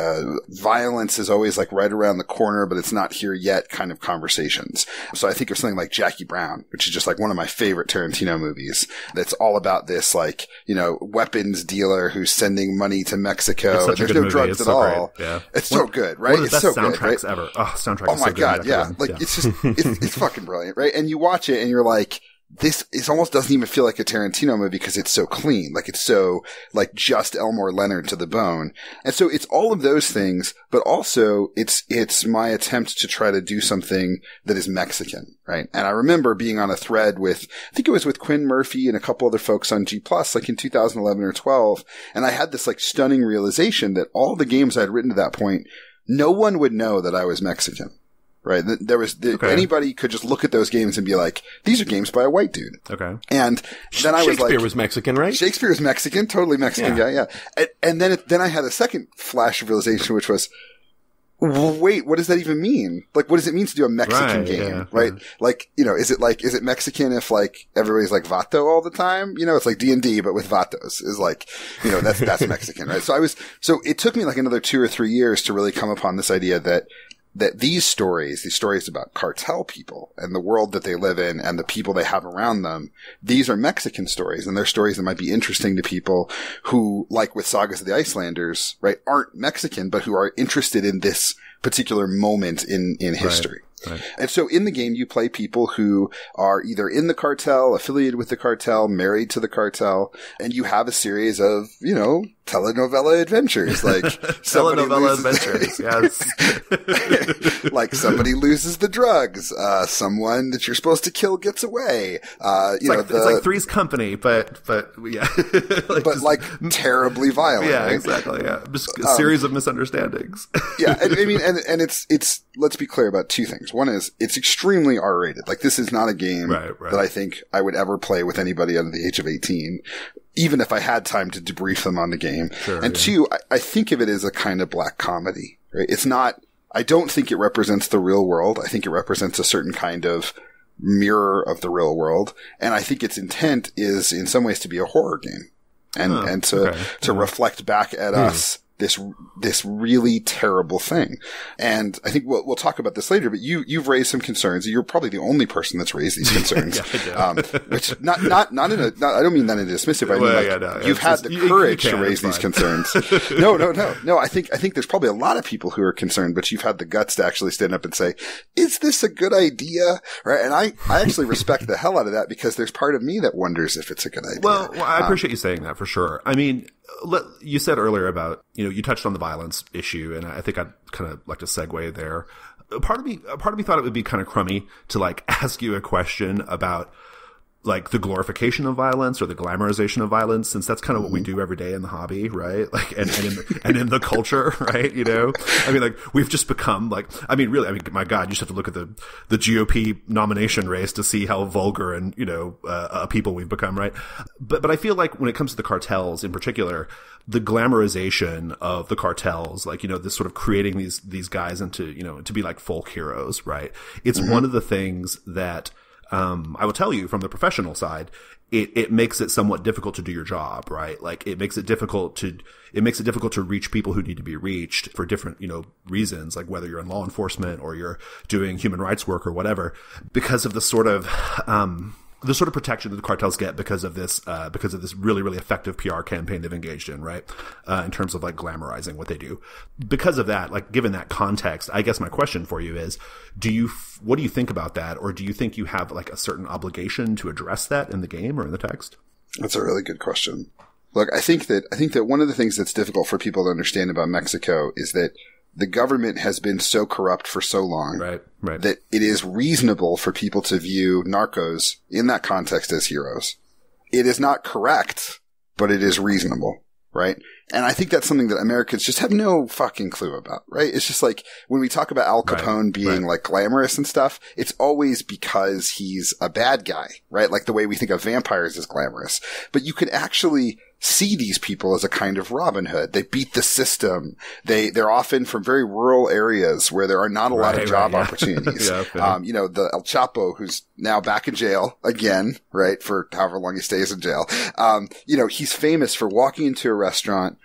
[SPEAKER 2] violence is always like right around the corner, but it's not here yet kind of conversations. So I think of something like Jackie Brown, which is just like one of my favorite Tarantino movies. That's all about this, like, weapons dealer who's sending money to Mexico. And there's no drugs at all.
[SPEAKER 1] Yeah.
[SPEAKER 2] It's so good, right?
[SPEAKER 1] One of the best soundtracks ever. Oh, soundtrack.
[SPEAKER 2] Oh my God. Yeah. Like it's just, it's fucking brilliant, right? And you watch it and you're like, this almost doesn't even feel like a Tarantino movie because it's so clean. Like, it's so, like, just Elmore Leonard to the bone. And so it's all of those things, but also it's my attempt to try to do something that is Mexican, right? And I remember being on a thread with, I think it was with Quinn Murphy and a couple other folks on G+, like in 2011 or 12. And I had this, like, stunning realization that all the games I'd written to that point, no one would know that I was Mexican. Right. Anybody could just look at those games and be like, these are games by a white dude.
[SPEAKER 1] Okay.
[SPEAKER 2] And then I was like,
[SPEAKER 3] Shakespeare was Mexican, right?
[SPEAKER 2] Shakespeare was Mexican, totally Mexican guy. Yeah. And then I had a second flash of realization, which was, well, wait, what does that even mean? Like, what does it mean to do a Mexican game? Right. Yeah. Like, is it Mexican if like everybody's like vato all the time? It's like D&D, but with vatos is like, that's Mexican, right? So it took me like another 2 or 3 years to really come upon this idea that these stories about cartel people and the world that they live in and the people they have around them, these are Mexican stories, and they're stories that might be interesting to people who, like with Sagas of the Icelanders, right, aren't Mexican, but who are interested in this particular moment in history. Right. And so in the game, you play people who are either in the cartel, affiliated with the cartel, married to the cartel, and you have a series of, telenovela adventures, like
[SPEAKER 1] telenovela adventures, yes.
[SPEAKER 2] Like somebody loses the drugs, someone that you're supposed to kill gets away.
[SPEAKER 1] It's like Three's Company, but yeah,
[SPEAKER 2] like terribly violent.
[SPEAKER 1] Yeah,
[SPEAKER 2] right?
[SPEAKER 1] Exactly. Yeah, just a series of misunderstandings.
[SPEAKER 2] Yeah, and I mean, and it's let's be clear about two things. One is it's extremely R-rated. Like, this is not a game that I think I would ever play with anybody under the age of 18. Even if I had time to debrief them on the game. Sure, and two, I think of it as a kind of black comedy, right? It's not, I don't think it represents the real world. I think it represents a certain kind of mirror of the real world. And I think its intent is in some ways to be a horror game and to reflect back at us this really terrible thing. And I think we'll talk about this later, but you've raised some concerns. You're probably the only person that's raised these concerns. Which I don't mean that in a dismissive way. I mean, you've had the courage to raise these concerns. No. I think there's probably a lot of people who are concerned, but you've had the guts to actually stand up and say, is this a good idea? Right. And I actually respect the hell out of that, because there's part of me that wonders if it's a good idea.
[SPEAKER 1] Well, I appreciate you saying that for sure. I mean, you said earlier about, you touched on the violence issue, and I think I'd kind of like to segue there. Part of me thought it would be kind of crummy to like ask you a question about like the glorification of violence or the glamorization of violence, since that's kind of what we do every day in the hobby, right? Like, and in the culture, right? I mean, like, we've just become like, really, my God, you just have to look at the GOP nomination race to see how vulgar and, people we've become, right? But I feel like when it comes to the cartels in particular, the glamorization of the cartels, like, this sort of creating these guys into, to be like folk heroes, right? It's one of the things that, I will tell you from the professional side, it makes it somewhat difficult to do your job, right? Like, it makes it difficult to reach people who need to be reached for different, reasons, like whether you're in law enforcement or you're doing human rights work or whatever, because of the sort of protection that the cartels get because of this really, really effective PR campaign they've engaged in, right? In terms of like glamorizing what they do. Because of that, like, given that context, I guess my question for you is, what do you think about that? Or do you think you have like a certain obligation to address that in the game or in the text? That's a really good question. Look, I think that one of the things that's difficult for people to understand about Mexico is that the government has been so corrupt for so long that it is reasonable for people to view narcos in that context as heroes. It is not correct, but it is reasonable, right? And I think that's something that Americans just have no fucking clue about, right? It's just like when we talk about Al Capone being like glamorous and stuff, it's always because he's a bad guy, right? Like the way we think of vampires as glamorous. But you could actually see these people as a kind of Robin Hood. They beat the system. They're often from very rural areas where there are not a lot of job opportunities. The El Chapo, who's now back in jail again, right? For however long he stays in jail. He's famous for walking into a restaurant,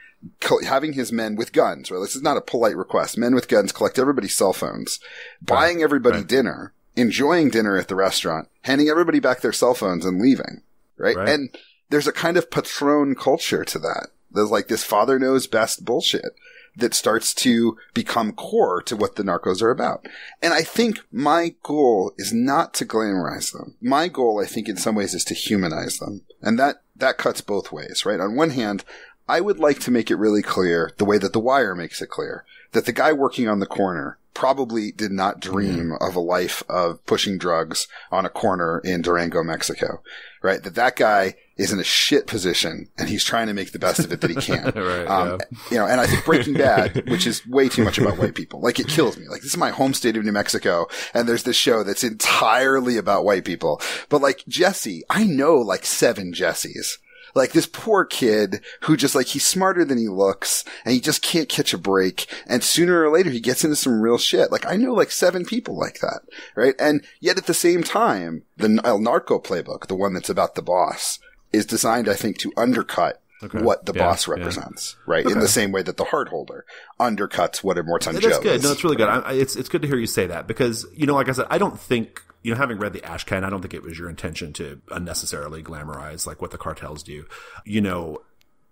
[SPEAKER 1] having his men with guns, right? This is not a polite request. Men with guns collect everybody's cell phones, buying everybody dinner, enjoying dinner at the restaurant, handing everybody back their cell phones and leaving, right? And there's a kind of patron culture to that. There's like this father knows best bullshit
[SPEAKER 2] that starts to become core to what the narcos are about. And I think my goal is not to glamorize them. My goal, I think, in some ways is to humanize them. And that cuts both ways, right? On one hand, I would like to make it really clear, the way that The Wire makes it clear, that the guy working on the corner probably did not dream of a life of pushing drugs on a corner in Durango, Mexico, right? That guy is in a shit position and he's trying to make the best of it that he can.
[SPEAKER 3] Right,
[SPEAKER 2] You know, and I think Breaking Bad, which is way too much about white people, like it kills me. Like this is my home state of New Mexico and there's this show that's entirely about white people. But like Jesse, I know like 7 Jessies. Like this poor kid who just like, he's smarter than he looks and he just can't catch a break. And sooner or later he gets into some real shit. Like I know like 7 people like that, right? And yet at the same time, the El Narco playbook, the one that's about the boss, is designed, I think, to undercut what the boss represents, right? In the same way that the heart holder undercuts what a Morton Joe is.
[SPEAKER 1] That's good. No, it's really good. It's good to hear you say that because, you know, like I said, I don't think, you know, having read the Ashcan, I don't think it was your intention to unnecessarily glamorize like what the cartels do. You know,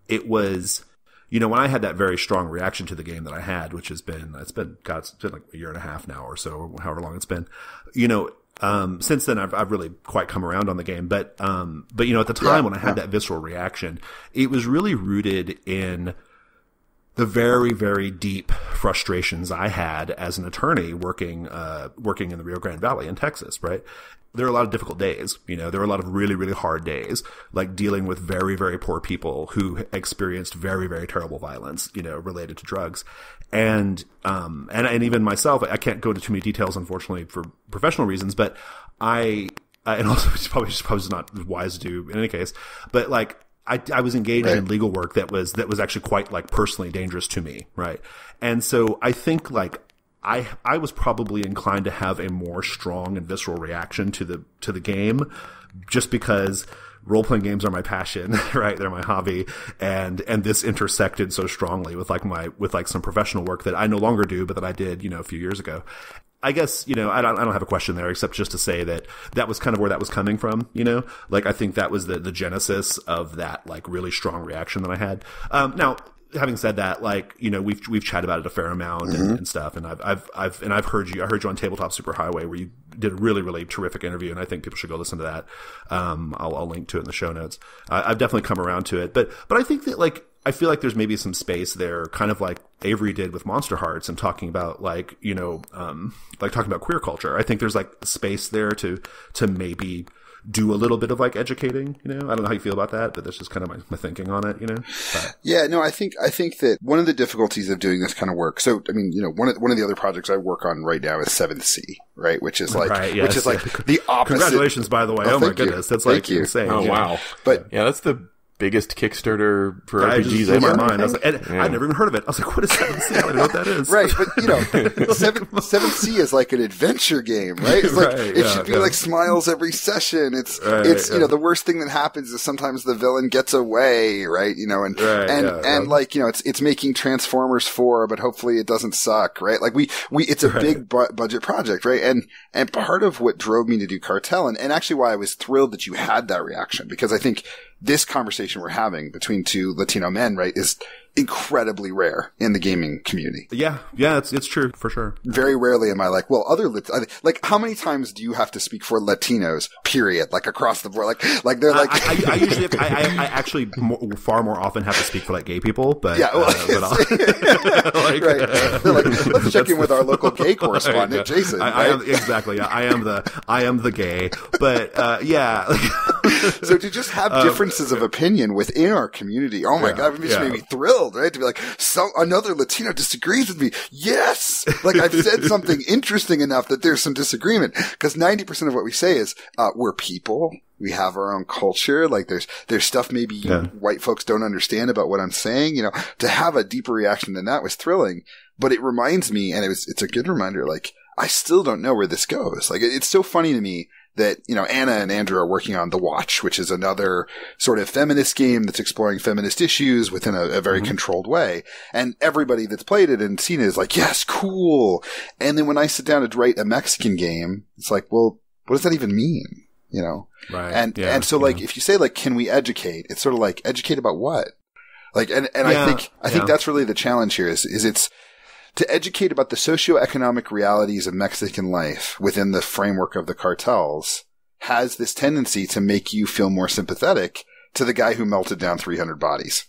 [SPEAKER 1] it was, you know, when I had that very strong reaction to the game that I had, which has been, it's been like a year and a half now or so, or however long it's been, you know, since then I've really quite come around on the game, but you know, at the time when I had that visceral reaction, it was really rooted in the very, very deep frustrations I had as an attorney working in the Rio Grande Valley in Texas, right? There are a lot of difficult days, you know, there are a lot of really, really hard days, like dealing with very, very poor people who experienced very, very terrible violence, you know, related to drugs. And even myself, I can't go into too many details, unfortunately, for professional reasons, but and also it's probably not wise to do in any case, but like, I was engaged in legal work that was actually quite like personally dangerous to me, right? And so I think like I was probably inclined to have a more strong and visceral reaction to the game, just because role-playing games are my passion, right? They're my hobby. And this intersected so strongly with some professional work that I no longer do, but that I did, you know, a few years ago. I guess, you know, I don't have a question there except just to say that was kind of where that was coming from, you know? Like, I think that was the genesis of that, like, really strong reaction that I had. Now, having said that, like, you know, we've chatted about it a fair amount and stuff, and I've heard you on Tabletop Superhighway where you did a really, really terrific interview, and I think people should go listen to that. I'll link to it in the show notes. I've definitely come around to it, but I think that, like, I feel like there's maybe some space there, kind of like Avery did with Monster Hearts and talking about, like, you know, like talking about queer culture. I think there's like space there to maybe do a little bit of like educating, you know. I don't know how you feel about that, but that's just kind of my thinking on it, you know. But.
[SPEAKER 2] Yeah, no, I think that one of the difficulties of doing this kind of work. So, I mean, you know, one of the other projects I work on right now is 7th Sea, right? Which is like the opposite.
[SPEAKER 1] Congratulations, by the way. Oh my goodness, that's like insane.
[SPEAKER 3] Oh wow,
[SPEAKER 2] but
[SPEAKER 3] yeah, that's the biggest Kickstarter for
[SPEAKER 1] RPGs.
[SPEAKER 3] RPGs
[SPEAKER 1] In my mind, I was like, I'd never even heard of it. I was like, what is 7th Sea? I don't even know what that is.
[SPEAKER 2] Right, but you know, 7th Sea is like an adventure game, right? It's like it should be like smiles every session. It's you know, the worst thing that happens is sometimes the villain gets away, right? You know, and like, you know, it's making Transformers 4, but hopefully it doesn't suck, right? Like it's a big budget project, right? And part of what drove me to do Cartel, and actually why I was thrilled that you had that reaction, because I think this conversation we're having between 2 Latino men, right, is incredibly rare in the gaming community.
[SPEAKER 1] Yeah, it's true for sure.
[SPEAKER 2] Very rarely am I like, well, like how many times do you have to speak for Latinos? Period, like across the board, like they're like.
[SPEAKER 1] I usually, I actually far more often have to speak for like gay people, but
[SPEAKER 2] yeah, well, like, right. They're like, let's check in with our local gay correspondent, Jason.
[SPEAKER 1] I am exactly. I am the gay, but yeah.
[SPEAKER 2] So to just have differences of opinion within our community, oh my god, it just made me thrilled, right? To be like, another Latino disagrees with me. Yes! Like, I've said something interesting enough that there's some disagreement. Because 90% of what we say is, we're people. We have our own culture. Like, there's stuff maybe white folks don't understand about what I'm saying. You know, to have a deeper reaction than that was thrilling. But it reminds me, and it's a good reminder, like, I still don't know where this goes. Like, it's so funny to me that, you know, Anna and Andrew are working on The Watch, which is another sort of feminist game that's exploring feminist issues within a very controlled way. And everybody that's played it and seen it is like, yes, cool. And then when I sit down to write a Mexican game, it's like, well, what does that even mean? You know?
[SPEAKER 1] Right.
[SPEAKER 2] And so like, if you say like, can we educate? It's sort of like, educate about what? Like, and I think that's really the challenge here is it's to educate about the socioeconomic realities of Mexican life within the framework of the cartels has this tendency to make you feel more sympathetic to the guy who melted down 300 bodies.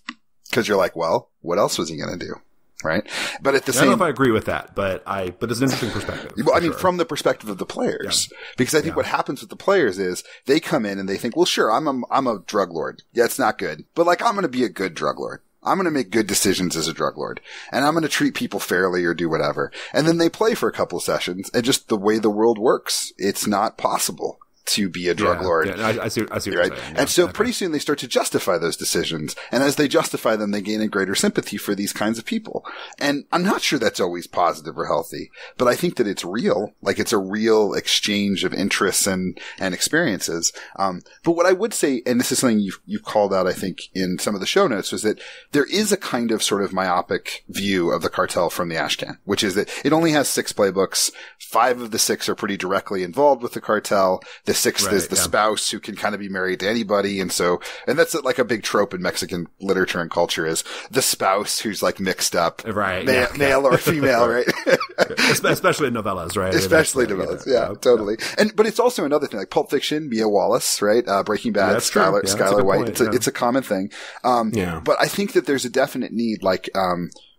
[SPEAKER 2] Because you're like, well, what else was he going to do? Right? But at the same,
[SPEAKER 1] I don't know if I agree with that, but it's an interesting perspective.
[SPEAKER 2] Well, I mean, from the perspective of the players, because I think what happens with the players is they come in and they think, well, sure, I'm a drug lord. Yeah, it's not good, but like, I'm going to be a good drug lord. I'm going to make good decisions as a drug lord, and I'm going to treat people fairly or do whatever. And then they play for a couple of sessions, and just the way the world works, it's not possible to be a drug lord.
[SPEAKER 1] Yeah, I see what you're saying. Yeah,
[SPEAKER 2] and so pretty soon they start to justify those decisions. And as they justify them, they gain a greater sympathy for these kinds of people. And I'm not sure that's always positive or healthy, but I think that it's real. Like, it's a real exchange of interests and experiences. But what I would say, and this is something you've called out, I think, in some of the show notes, was that there is a kind of sort of myopic view of the cartel from the ashcan, which is that it only has 6 playbooks. 5 of the 6 are pretty directly involved with the cartel. The 6th is the spouse who can kind of be married to anybody. And that's like a big trope in Mexican literature and culture is the spouse who's like mixed up.
[SPEAKER 1] Right.
[SPEAKER 2] Male or female, right?
[SPEAKER 1] Especially in novellas, right?
[SPEAKER 2] Especially novellas. Yeah, totally. But it's also another thing, like Pulp Fiction, Mia Wallace, right? Breaking Bad, Skylar White. It's a common thing. But I think that there's a definite need, like,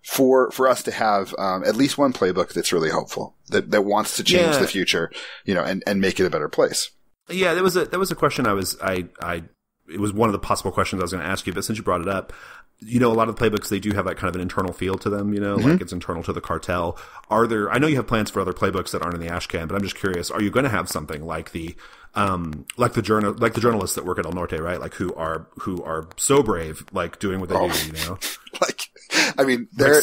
[SPEAKER 2] for us to have, at least one playbook that's really hopeful, that wants to change the future, and make it a better place.
[SPEAKER 1] Yeah, that was a question it was one of the possible questions I was going to ask you, but since you brought it up, a lot of the playbooks, they do have that kind of an internal feel to them, like it's internal to the cartel. I know you have plans for other playbooks that aren't in the ashcan, but I'm just curious, are you going to have something like the journalists that work at El Norte, right? Like who are so brave, like doing what they do,
[SPEAKER 2] Like, I mean, they're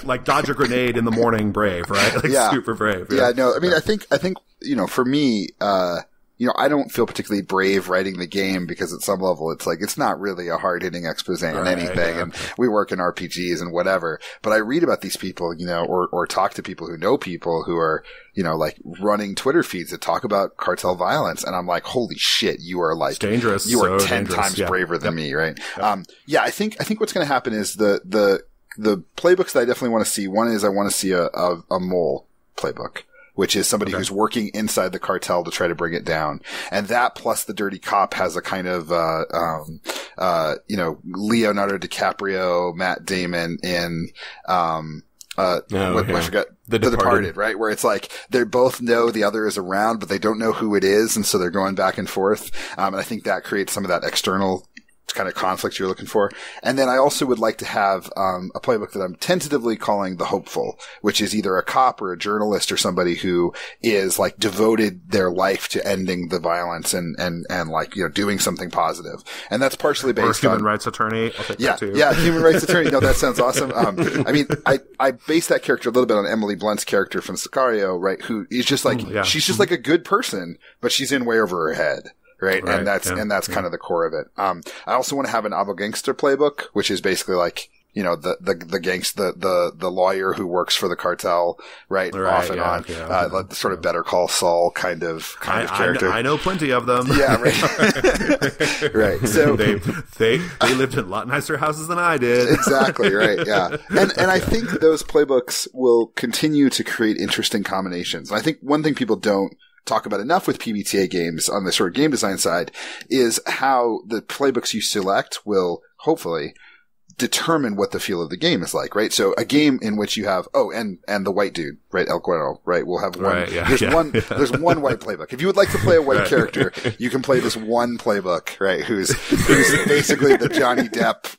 [SPEAKER 1] like dodge a grenade in the morning brave, right? Like super brave.
[SPEAKER 2] Yeah, no, I mean, I think, for me, I don't feel particularly brave writing the game because at some level it's like, it's not really a hard hitting expose on anything. And we work in RPGs and whatever, but I read about these people, or talk to people who know people who are, like running Twitter feeds that talk about cartel violence. And I'm like, holy shit, you are like,
[SPEAKER 1] it's dangerous.
[SPEAKER 2] You are 10 times braver than me, right? Yep. I think what's going to happen is the playbooks that I definitely want to see. One is I want to see a mole playbook, which is somebody who's working inside the cartel to try to bring it down. And that plus the dirty cop has a kind of, Leonardo DiCaprio, Matt Damon in, I forgot. The Departed, right? Where it's like, they both know the other is around, but they don't know who it is. And so they're going back and forth. And I think that creates some of that external kind of conflict you're looking for. And then I also would like to have a playbook that I'm tentatively calling the hopeful, which is either a cop or a journalist or somebody who is like devoted their life to ending the violence and like, doing something positive. And that's partially based on
[SPEAKER 1] human rights attorney. I'll take that too.
[SPEAKER 2] Yeah, human rights attorney. No, that sounds awesome. I mean, I base that character a little bit on Emily Blunt's character from Sicario, right? Who is just like, she's just like a good person, but she's in way over her head. Right. And that's kind of the core of it. I also want to have an Abo Gangster playbook, which is basically like, the lawyer who works for the cartel, right? Off and on. Like the sort of Better Call Saul kind of character.
[SPEAKER 1] I know plenty of them.
[SPEAKER 2] Yeah, right. Right. So
[SPEAKER 1] they lived in a lot nicer houses than I did.
[SPEAKER 2] Exactly, right. Yeah. And I think those playbooks will continue to create interesting combinations. And I think one thing people don't talk about enough with PBTA games on the sort of game design side is how the playbooks you select will hopefully determine what the feel of the game is like, right? So a game in which you have, and the white dude, right? El Guero, right? We'll have one. There's one white playbook. If you would like to play a white character, you can play this one playbook, right? Who's basically the Johnny Depp,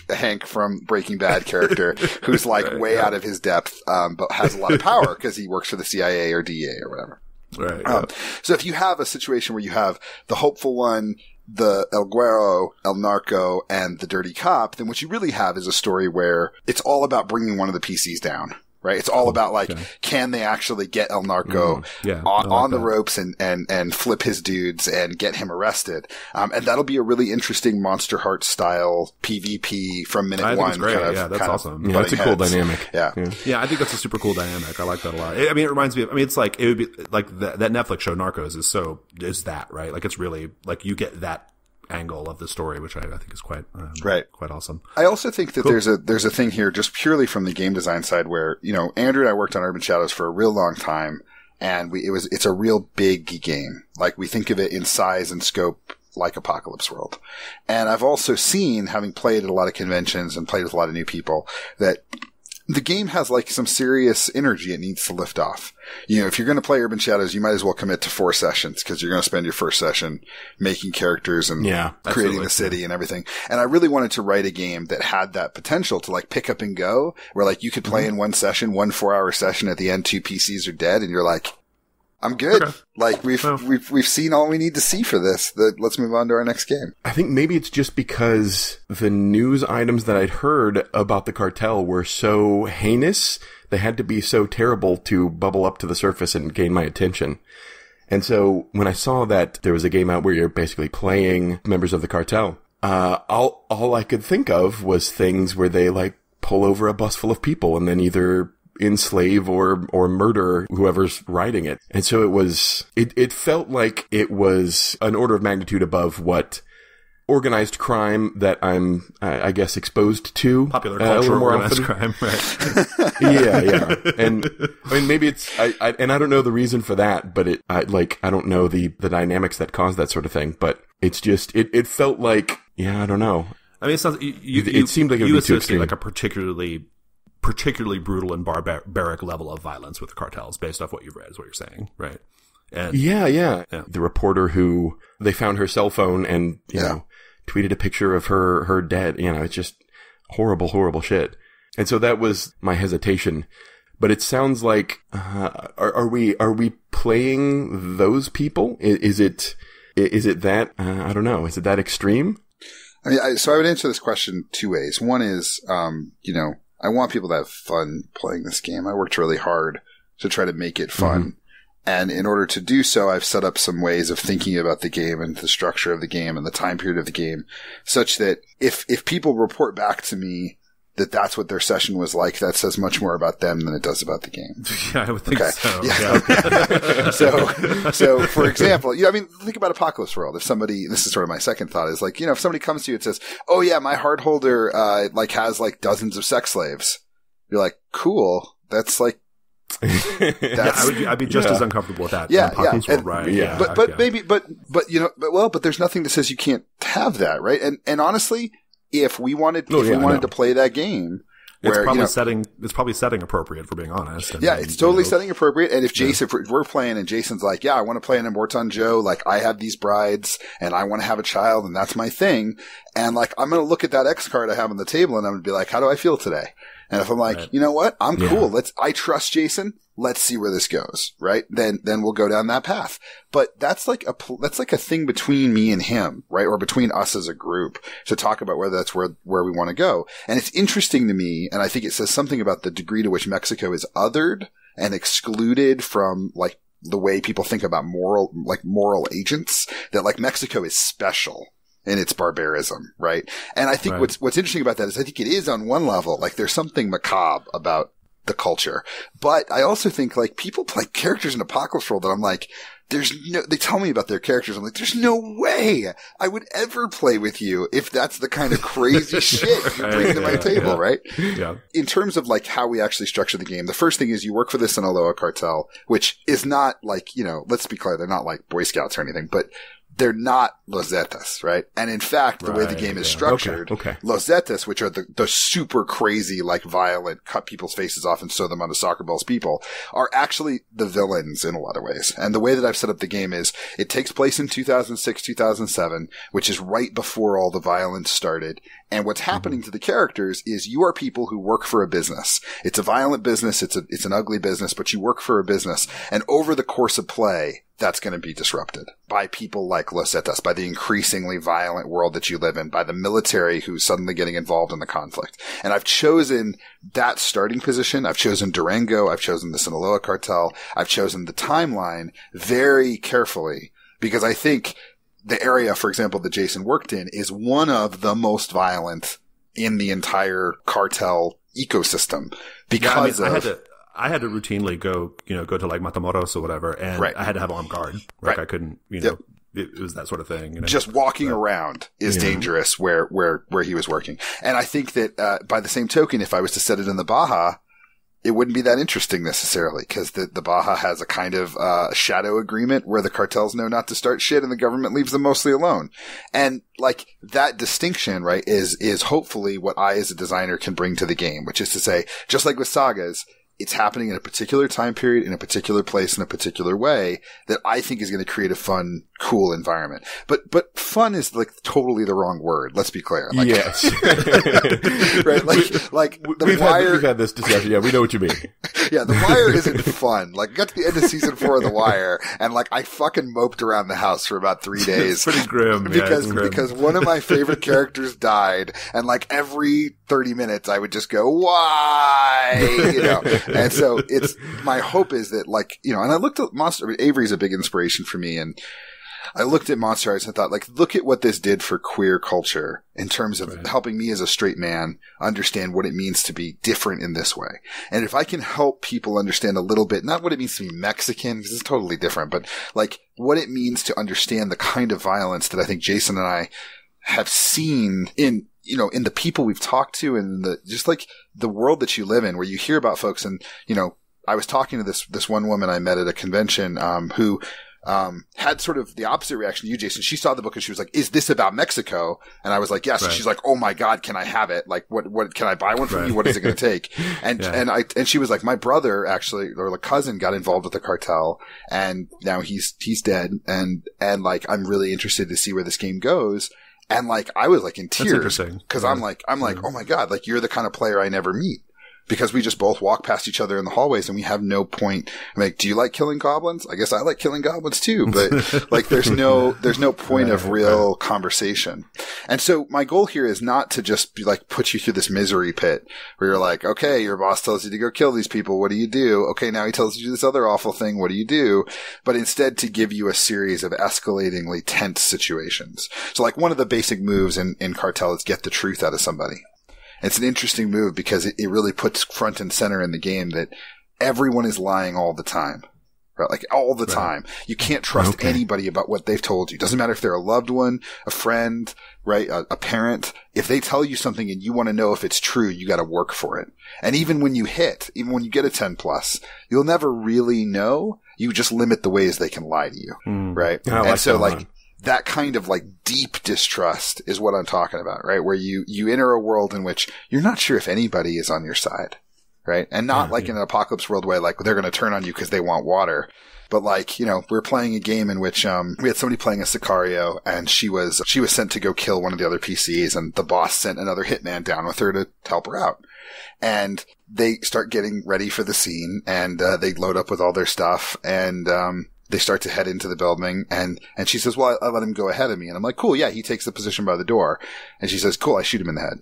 [SPEAKER 2] / Hank from Breaking Bad character who's like way out of his depth, but has a lot of power because he works for the CIA or DEA or whatever.
[SPEAKER 1] Right.
[SPEAKER 2] So if you have a situation where you have the hopeful one, the El Guero, El Narco, and the Dirty Cop, then what you really have is a story where it's all about bringing one of the PCs down, right? It's all about like, can they actually get El Narco on the ropes and flip his dudes and get him arrested? And that'll be a really interesting Monster Heart style PvP from minute one.
[SPEAKER 1] Great. That's awesome.
[SPEAKER 3] Yeah, that's a cool dynamic.
[SPEAKER 2] Yeah,
[SPEAKER 1] I think that's a super cool dynamic. I like that a lot. I mean, it reminds me of, it's like, it would be like that Netflix show Narcos is that, right? Like, it's really like you get that angle of the story, which I think is quite quite awesome.
[SPEAKER 2] I also think that there's a thing here just purely from the game design side where, you know, Andrew and I worked on Urban Shadows for a real long time, and it's a real big game. Like, we think of it in size and scope like Apocalypse World. And I've also seen, having played at a lot of conventions and played with a lot of new people, that the game has like some serious energy it needs to lift off. You know, if you're going to play Urban Shadows, you might as well commit to 4 sessions, because you're going to spend your first session making characters and creating the city and everything. And I really wanted to write a game that had that potential to like pick up and go, where like you could play in one session, 1 4-hour session, at the end 2 PCs are dead, and you're like, I'm good. Okay. Like, we've seen all we need to see for this. Let's move on to our next game.
[SPEAKER 3] I think maybe it's just because the news items that I'd heard about the cartel were so heinous. They had to be so terrible to bubble up to the surface and gain my attention. And so when I saw that there was a game out where you're basically playing members of the cartel, all I could think of was things where they like pull over a bus full of people and then either enslave or murder whoever's riding it. And so it felt like it was an order of magnitude above what organized crime that I'm, I guess, exposed to.
[SPEAKER 1] Popular culture, organized crime, right?
[SPEAKER 3] yeah. And I mean, maybe it's, I don't know the reason for that, but I don't know the dynamics that cause that sort of thing, but it's just, it felt like, I don't know.
[SPEAKER 1] I mean, it sounds, it seemed like it would be too extreme. Like a particularly brutal and barbaric level of violence with the cartels based off what you've read is what you're saying, right? And yeah. The reporter who they found her cell phone and, you know, tweeted a picture of her dead, you know, it's just horrible shit. And so that was my hesitation. But it sounds like, are we playing those people? Is it that, I don't know, is it that extreme?
[SPEAKER 2] I mean, so I would answer this question 2 ways. One is, you know, I want people to have fun playing this game. I worked really hard to try to make it fun. Mm-hmm. And in order to do so, I've set up some ways of thinking about the game and the structure of the game and the time period of the game, such that if people report back to me that that's what their session was like, that says much more about them than it does about the game.
[SPEAKER 1] Yeah, I would think so.
[SPEAKER 2] Yeah. So for example, I mean, think about Apocalypse World. If somebody, this is sort of my second thought, is like, you know, if somebody comes to you and says, oh yeah, my heart holder, has like dozens of sex slaves. You're like, cool. That's like,
[SPEAKER 1] I'd be just as uncomfortable with that.
[SPEAKER 2] Yeah.
[SPEAKER 1] World, right.
[SPEAKER 2] Yeah. But there's nothing that says you can't have that, right? And honestly, if we wanted to play that game,
[SPEAKER 1] it's probably setting appropriate, for being honest. And
[SPEAKER 2] it's totally setting appropriate. And if if we're playing and Jason's like, I want to play an Immortan Joe, like I have these brides and I want to have a child and that's my thing. And like, I'm going to look at that X card I have on the table and I'm going to be like, how do I feel today? And if I'm like, you know what? I'm cool. I trust Jason. Let's see where this goes. Right. Then we'll go down that path. But that's like a thing between me and him, right? Or between us as a group to talk about whether that's where we want to go. And it's interesting to me. And I think it says something about the degree to which Mexico is othered and excluded from like the way people think about moral agents, that like Mexico is special in its barbarism, right? And I think what's interesting about that is I think it is on one level, like there's something macabre about the culture. But I also think like people play characters in Apocalypse World that I'm like, they tell me about their characters. I'm like, there's no way I would ever play with you if that's the kind of crazy shit you bring to my table, right?
[SPEAKER 1] Yeah.
[SPEAKER 2] In terms of like how we actually structure the game, the first thing is you work for the Sinaloa cartel, which is not like, you know, let's be clear, they're not like Boy Scouts or anything, but they're not Los Zetas, right? And in fact, the way the game is structured, Los Zetas, which are the super crazy, like violent, cut people's faces off and sew them onto soccer balls people, are actually the villains in a lot of ways. And the way that I've set up the game is it takes place in 2006, 2007, which is right before all the violence started. And what's happening to the characters is you are people who work for a business. It's a violent business. It's an ugly business, but you work for a business. And over the course of play, that's going to be disrupted by people like Los Zetas, by the increasingly violent world that you live in, by the military who's suddenly getting involved in the conflict. And I've chosen that starting position. I've chosen Durango. I've chosen the Sinaloa cartel. I've chosen the timeline very carefully because I think the area, for example, that Jason worked in is one of the most violent in the entire cartel ecosystem because
[SPEAKER 1] I had to routinely go to like Matamoros or whatever, and I had to have armed guard. Like I couldn't, it was that sort of thing. You know?
[SPEAKER 2] Just walking around is dangerous where he was working. And I think that, by the same token, if I was to set it in the Baja, it wouldn't be that interesting necessarily, because the Baja has a kind of shadow agreement where the cartels know not to start shit and the government leaves them mostly alone. And like that distinction, right, is hopefully what I as a designer can bring to the game, which is to say, just like with sagas, it's happening in a particular time period, in a particular place, in a particular way that I think is going to create a fun, cool environment. But fun is like totally the wrong word. Let's be clear. Like,
[SPEAKER 3] yes.
[SPEAKER 2] Right? Like the Wire.
[SPEAKER 3] We've had this discussion. Yeah, we know what you mean.
[SPEAKER 2] Yeah, The Wire isn't fun. Like, I got to the end of season 4 of The Wire, and like, I fucking moped around the house for about 3 days.
[SPEAKER 1] It's pretty grim.
[SPEAKER 2] Because one of my favorite characters died, and like every 30 minutes I would just go, why? You know? And so my hope is that like, you know, and I looked at Avery's a big inspiration for me, and I looked at Monster Arts and thought, like, look at what this did for queer culture in terms of helping me as a straight man understand what it means to be different in this way. And if I can help people understand a little bit, not what it means to be Mexican, because it's totally different, but like what it means to understand the kind of violence that I think Jason and I have seen in the people we've talked to, and just like the world that you live in, where you hear about folks. And, you know, I was talking to this one woman I met at a convention, who had sort of the opposite reaction to you, Jason. She saw the book and she was like, "Is this about Mexico?" And I was like, "Yes." Right. And she's like, "Oh my God, can I have it? Like, what can I buy one from you? What is it going to take?" And, and she was like, "My brother actually, or a cousin got involved with the cartel, and now he's dead. And like, I'm really interested to see where this game goes." And like, I was like in tears because I'm like, oh my God, like you're the kind of player I never meet, because we just both walk past each other in the hallways and we have no point. I'm like, do you like killing goblins? I guess I like killing goblins too, but like there's no point of real conversation. And so my goal here is not to just be like, put you through this misery pit where you're like, okay, your boss tells you to go kill these people. What do you do? Okay, now he tells you this other awful thing. What do you do? But instead to give you a series of escalatingly tense situations. So like one of the basic moves in Cartel is get the truth out of somebody. It's an interesting move because it really puts front and center in the game that everyone is lying all the time, right? Like all the time. You can't trust anybody about what they've told you. Doesn't matter if they're a loved one, a friend, right? A parent. If they tell you something and you want to know if it's true, you got to work for it. And even when you get a 10 plus, you'll never really know. You just limit the ways they can lie to you, right? And so like, that kind of like deep distrust is what I'm talking about, right? Where you enter a world in which you're not sure if anybody is on your side, right? And not like in an apocalypse world where like they're going to turn on you because they want water. But like, you know, we're playing a game in which, we had somebody playing a Sicario, and she was sent to go kill one of the other PCs, and the boss sent another hitman down with her to help her out. And they start getting ready for the scene, and, they load up with all their stuff, and, they start to head into the building, and she says, "Well, I let him go ahead of me." And I'm like, "Cool, yeah." He takes the position by the door, and she says, "Cool, I shoot him in the head."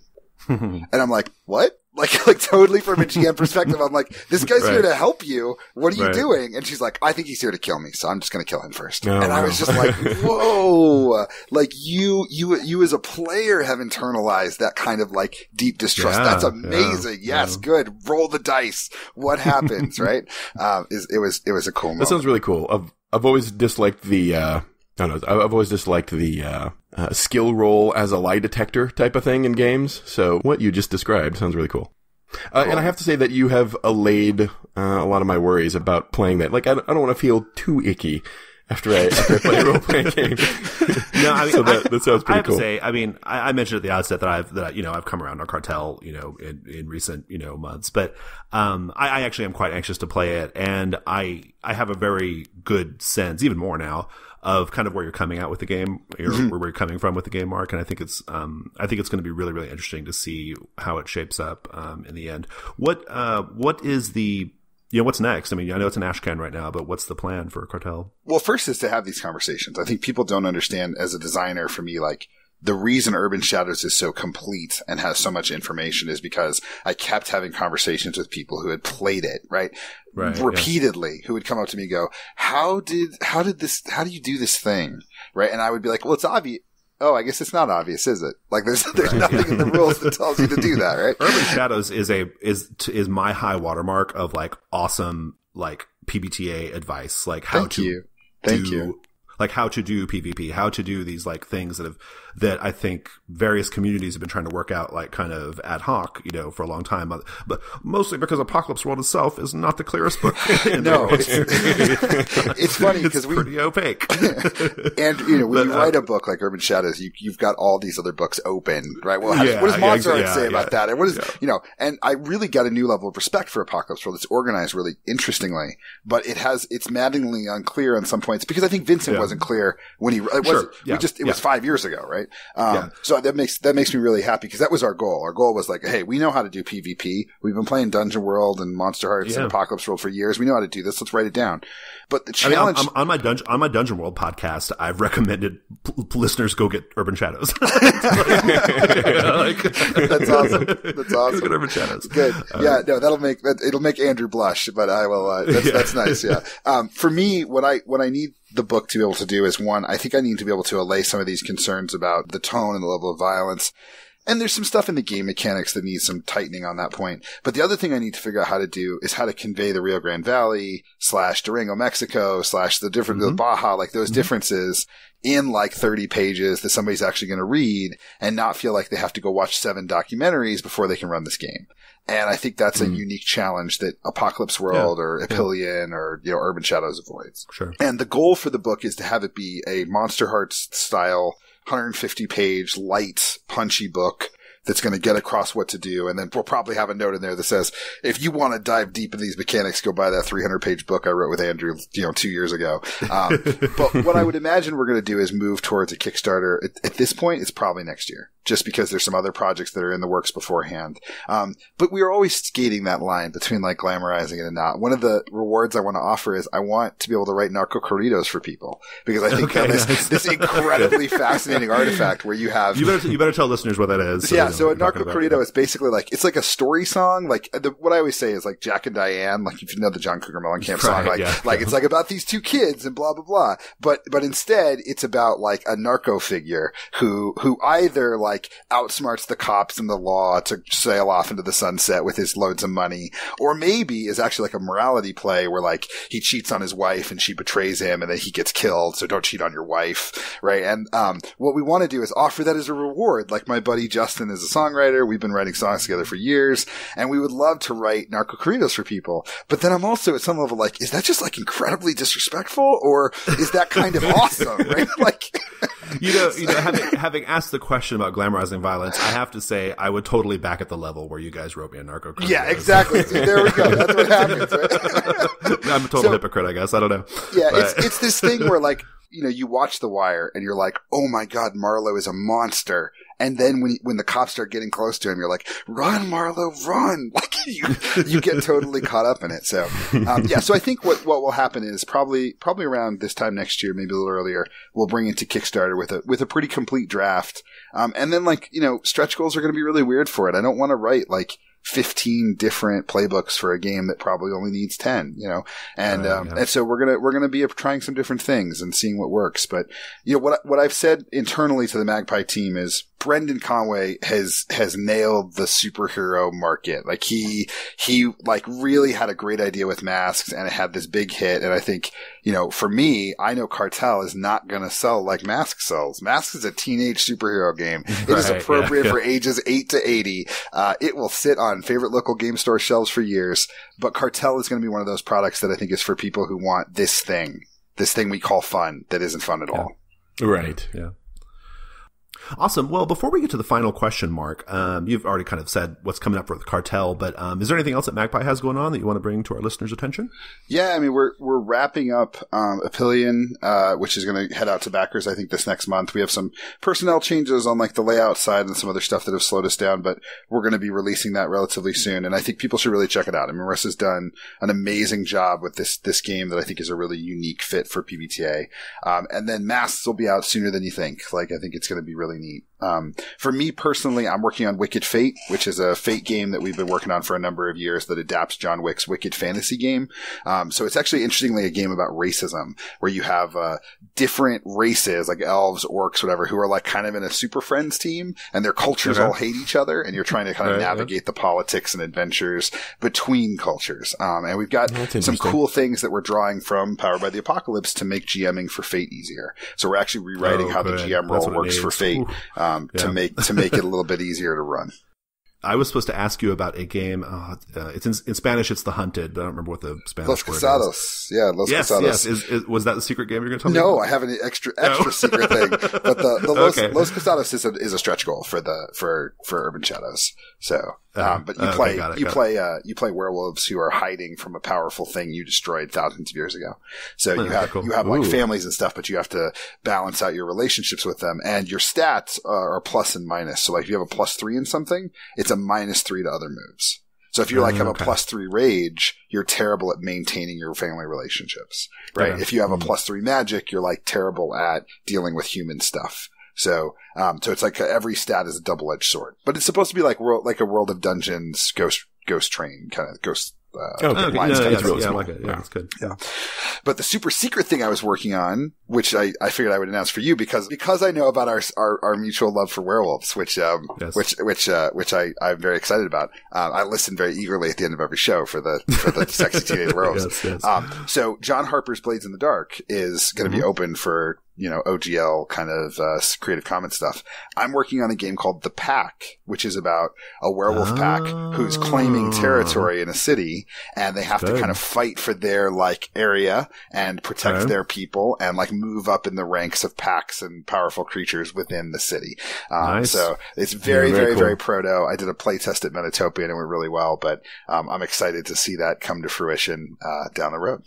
[SPEAKER 2] And I'm like, "What?" Like totally from a GM perspective, I'm like, "This guy's here to help you. What are you doing?" And she's like, "I think he's here to kill me, so I'm just going to kill him first." And I was just like, "Whoa!" Like you as a player have internalized that kind of like deep distrust. That's amazing. Yes, good. Roll the dice. What happens? Right? It was a cool moment.
[SPEAKER 3] That sounds really cool. I've always disliked the, I've always disliked the, skill roll as a lie detector type of thing in games. So what you just described sounds really cool. And I have to say that you have allayed, a lot of my worries about playing that. Like, I don't want to feel too icky after I play a role-playing game.
[SPEAKER 1] No, I mean,
[SPEAKER 3] so that sounds pretty cool.
[SPEAKER 1] I have to say, I mean, I mentioned at the outset that I've come around on Cartel, you know, in recent, you know, months, but, I actually am quite anxious to play it, and I have a very good sense, even more now, of kind of where you're coming out with the game, or where you're coming from with the game, Mark. And I think it's going to be really, really interesting to see how it shapes up, in the end. What is the, you know, what's next? I mean, I know it's an ashcan right now, but what's the plan for Cartel?
[SPEAKER 2] Well, first is to have these conversations. I think people don't understand, as a designer, for me, like, the reason Urban Shadows is so complete and has so much information is because I kept having conversations with people who had played it, right? Repeatedly, who would come up to me and go, how do you do this thing? Right? And I would be like, well, it's obvious. Oh, I guess it's not obvious, is it? Like there's nothing in the rules that tells you to do that, right?
[SPEAKER 1] Urban Shadows is my high watermark of like awesome, like PBTA advice, like how
[SPEAKER 2] Thank you.
[SPEAKER 1] like how to do PvP, how to do these like things that I think various communities have been trying to work out like kind of ad hoc, for a long time, but mostly because Apocalypse World itself is not the clearest book.
[SPEAKER 2] No, it's funny because
[SPEAKER 1] it's pretty opaque.
[SPEAKER 2] And when you write a book like Urban Shadows, you've got all these other books open, right? Well, what does Monster Art say about that? And what is and I really got a new level of respect for Apocalypse World. It's organized really interestingly, but it's maddeningly unclear on some points because I think Vincent wasn't clear when he it was 5 years ago, right? So that makes me really happy because that was our goal. Our goal was like, hey, we know how to do PvP. We've been playing Dungeon World and Monster Hearts and Apocalypse World for years. We know how to do this. Let's write it down. But the challenge
[SPEAKER 1] on my Dungeon World podcast, I've recommended listeners go get Urban Shadows.
[SPEAKER 2] That's awesome. That's awesome.
[SPEAKER 1] Go get Urban Shadows.
[SPEAKER 2] Good. It'll make Andrew blush, but I will. That's nice. Yeah. For me, what I need the book to be able to do is one, I think I need to be able to allay some of these concerns about the tone and the level of violence. And there's some stuff in the game mechanics that needs some tightening on that point. But the other thing I need to figure out how to do is how to convey the Rio Grande Valley / Durango, Mexico / the different the Baja, like those differences in like 30 pages that somebody's actually going to read and not feel like they have to go watch 7 documentaries before they can run this game. And I think that's a unique challenge that Apocalypse World or Epillion or Urban Shadows avoids.
[SPEAKER 1] Sure.
[SPEAKER 2] And the goal for the book is to have it be a Monster Hearts style 150-page, light, punchy book that's going to get across what to do. And then we'll probably have a note in there that says, if you want to dive deep into these mechanics, go buy that 300-page book I wrote with Andrew, 2 years ago. But what I would imagine we're going to do is move towards a Kickstarter. At this point, it's probably next year, just because there's some other projects that are in the works beforehand. But we are always skating that line between like glamorizing it and not. One of the rewards I want to offer is I want to be able to write narco corridos for people because I think this incredibly fascinating artifact where you have...
[SPEAKER 1] You better tell listeners what that is.
[SPEAKER 2] So a narco corrido is basically like, it's like a story song. Like what I always say is like Jack and Diane, like if you know the John Cougar Mellencamp song, it's like about these 2 kids and blah, blah, blah. But instead it's about like a narco figure who either like outsmarts the cops and the law to sail off into the sunset with his loads of money, or maybe is actually like a morality play where like he cheats on his wife and she betrays him and then he gets killed. So don't cheat on your wife. Right. And, what we want to do is offer that as a reward. Like my buddy Justin is a songwriter. We've been writing songs together for years and we would love to write narco corridos for people. But then I'm also at some level like, is that just like incredibly disrespectful or is that kind of awesome? Right. Like,
[SPEAKER 1] having asked the question about glamorizing violence, I have to say I would totally back at the level where you guys wrote me a narco corrido.
[SPEAKER 2] Yeah, exactly. See, there we go. That's what happens. Right?
[SPEAKER 1] I'm a total hypocrite, I guess. I don't know.
[SPEAKER 2] Yeah. It's this thing where like, you watch The Wire and you're like, oh my God, Marlowe is a monster. And then when the cops start getting close to him, you're like, run, Marlowe, run. Like you get totally caught up in it. So, so I think what will happen is probably around this time next year, maybe a little earlier, we'll bring it to Kickstarter with a pretty complete draft. And then like, stretch goals are going to be really weird for it. I don't want to write like 15 different playbooks for a game that probably only needs 10, and so we're going to be trying some different things and seeing what works. But, what I've said internally to the Magpie team is Brendan Conway has nailed the superhero market. Like he like really had a great idea with Masks and it had this big hit. And I think, for me, I know Cartel is not going to sell like Masks sells. Masks is a teenage superhero game. It is appropriate for ages 8 to 80. It will sit on favorite local game store shelves for years, but Cartel is going to be one of those products that I think is for people who want this thing we call fun that isn't fun at all.
[SPEAKER 3] Right.
[SPEAKER 1] Yeah. Awesome. Well, before we get to the final question, Mark, you've already kind of said what's coming up for the Cartel, but is there anything else that Magpie has going on that you want to bring to our listeners' attention?
[SPEAKER 2] Yeah, I mean, we're wrapping up Epillion, which is going to head out to backers, I think, this next month. We have some personnel changes on like the layout side and some other stuff that have slowed us down, but we're going to be releasing that relatively soon, and I think people should really check it out. I mean, Marissa's done an amazing job with this game that I think is a really unique fit for PBTA. And then Masks will be out sooner than you think. Like, I think it's going to be really neat. For me personally, I'm working on Wicked Fate, which is a Fate game that we've been working on for a number of years that adapts John Wick's Wicked fantasy game. So it's actually interestingly a game about racism where you have different races like elves, orcs, whatever, who are like kind of in a super friends team and their cultures all hate each other, and you're trying to kind of navigate the politics and adventures between cultures. And we've got some cool things that we're drawing from Powered by the Apocalypse to make GMing for Fate easier. So we're actually rewriting how the GM role works for Fate to make it a little bit easier to run.
[SPEAKER 1] I was supposed to ask you about a game. It's in Spanish. It's The Hunted, but I don't remember what the Spanish
[SPEAKER 2] Los
[SPEAKER 1] word
[SPEAKER 2] Casados.
[SPEAKER 1] is.
[SPEAKER 2] Yeah, Los Casados.
[SPEAKER 1] Yes. Was that the secret game you're going to tell me?
[SPEAKER 2] No, I have an extra secret thing. But the Los Casados is a stretch goal for Urban Shadows. So, but you play werewolves who are hiding from a powerful thing you destroyed thousands of years ago. So you have like families and stuff, but you have to balance out your relationships with them, and your stats are plus and minus. So like if you have a +3 in something, it's a -3 to other moves. So if you're like have a +3 rage, you're terrible at maintaining your family relationships, right? Okay. If you have a +3 magic, you're like terrible at dealing with human stuff. So it's like every stat is a double-edged sword, but it's supposed to be like a World of Dungeons Ghost Train kind of ghost.
[SPEAKER 1] It's good.
[SPEAKER 2] Yeah. But the super secret thing I was working on, which I figured I would announce for you because I know about our mutual love for werewolves, which I'm very excited about. I listen very eagerly at the end of every show for the sexy teenage werewolves. Yes. So John Harper's Blades in the Dark is going to be open for, OGL kind of Creative Commons stuff. I'm working on a game called The Pack, which is about a werewolf pack who's claiming territory in a city, and they have to kind of fight for their like area and protect their people and like move up in the ranks of packs and powerful creatures within the city. So it's very, very, cool. Very proto. I did a play test at Metatopian and it went really well, but I'm excited to see that come to fruition down the road.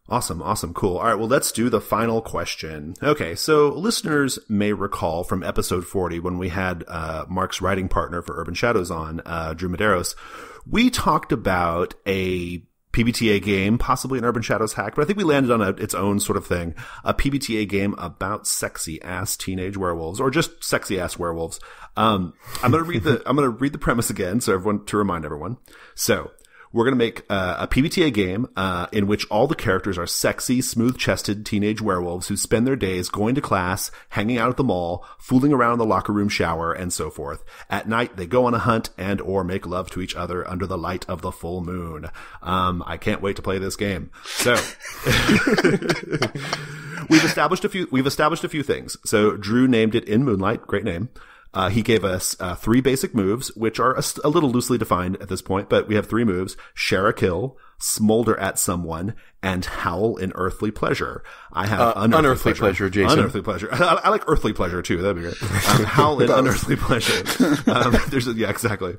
[SPEAKER 1] Awesome. Cool. All right. Well, let's do the final question. Okay. So listeners may recall from episode 40 when we had Mark's writing partner for Urban Shadows on, Drew Medeiros, we talked about a PBTA game, possibly an Urban Shadows hack, but I think we landed on its own sort of thing, a PBTA game about sexy ass teenage werewolves, or just sexy ass werewolves. I'm going to read the premise again to remind everyone. So, we're going to make a PBTA game in which all the characters are sexy, smooth-chested teenage werewolves who spend their days going to class, hanging out at the mall, fooling around in the locker room shower, and so forth. At night, they go on a hunt and or make love to each other under the light of the full moon. I can't wait to play this game. So we've established a few things. So Drew named it In Moonlight. Great name. He gave us 3 basic moves, which are a little loosely defined at this point, but we have 3 moves: share a kill, smolder at someone, and howl in earthly pleasure. I have unearthly pleasure, Jason. Unearthly pleasure. I like earthly pleasure too. That'd be great. Howl in unearthly pleasure. Exactly.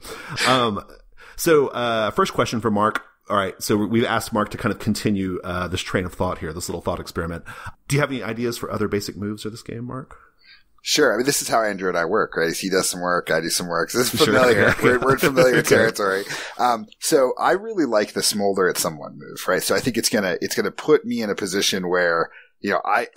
[SPEAKER 1] So first question for Mark. All right. So we've asked Mark to kind of continue this train of thought here, this little thought experiment. Do you have any ideas for other basic moves for this game, Mark?
[SPEAKER 2] Sure. I mean, this is how Andrew and I work, right? He does some work, I do some work. So this is familiar. Sure. We're in familiar territory. So I really like the smolder at someone move, right? So I think it's gonna put me in a position where,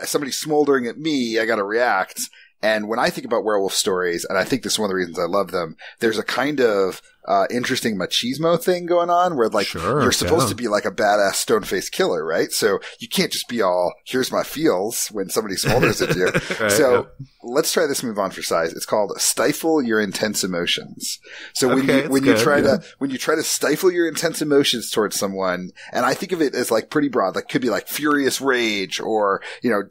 [SPEAKER 2] somebody's smoldering at me, I gotta react. And when I think about werewolf stories, and I think this is one of the reasons I love them, there's a kind of interesting machismo thing going on where like you're supposed to be like a badass stone-faced killer, right? So you can't just be all, here's my feels when somebody smolders at you. Let's try this move on for size. It's called Stifle Your Intense Emotions. So when you try to stifle your intense emotions towards someone, and I think of it as like pretty broad, like could be like furious rage or,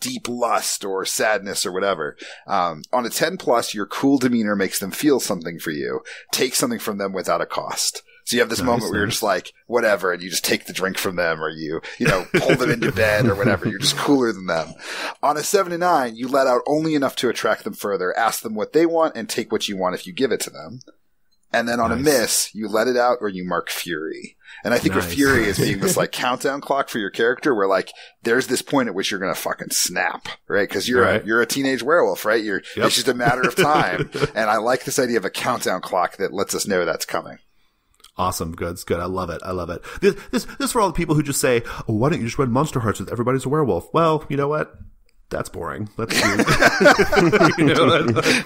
[SPEAKER 2] deep lust or sadness or whatever. On a 10+, your cool demeanor makes them feel something for you. Take something from them without a cost. So you have this moment where you're just like, whatever, and you just take the drink from them, or you pull them into bed or whatever. You're just cooler than them. On a 7 to 9, you let out only enough to attract them further, ask them what they want, and take what you want if you give it to them. And then on a miss, you let it out or you mark fury. And I think of fury as being this like countdown clock for your character where like there's this point at which you're going to fucking snap, right? Cause you're a teenage werewolf, right? It's just a matter of time. And I like this idea of a countdown clock that lets us know that's coming.
[SPEAKER 1] Awesome. Good. It's good. I love it. This for all the people who just say, oh, why don't you just run Monster Hearts with everybody's a werewolf? Well, you know what? that's boring. Let's do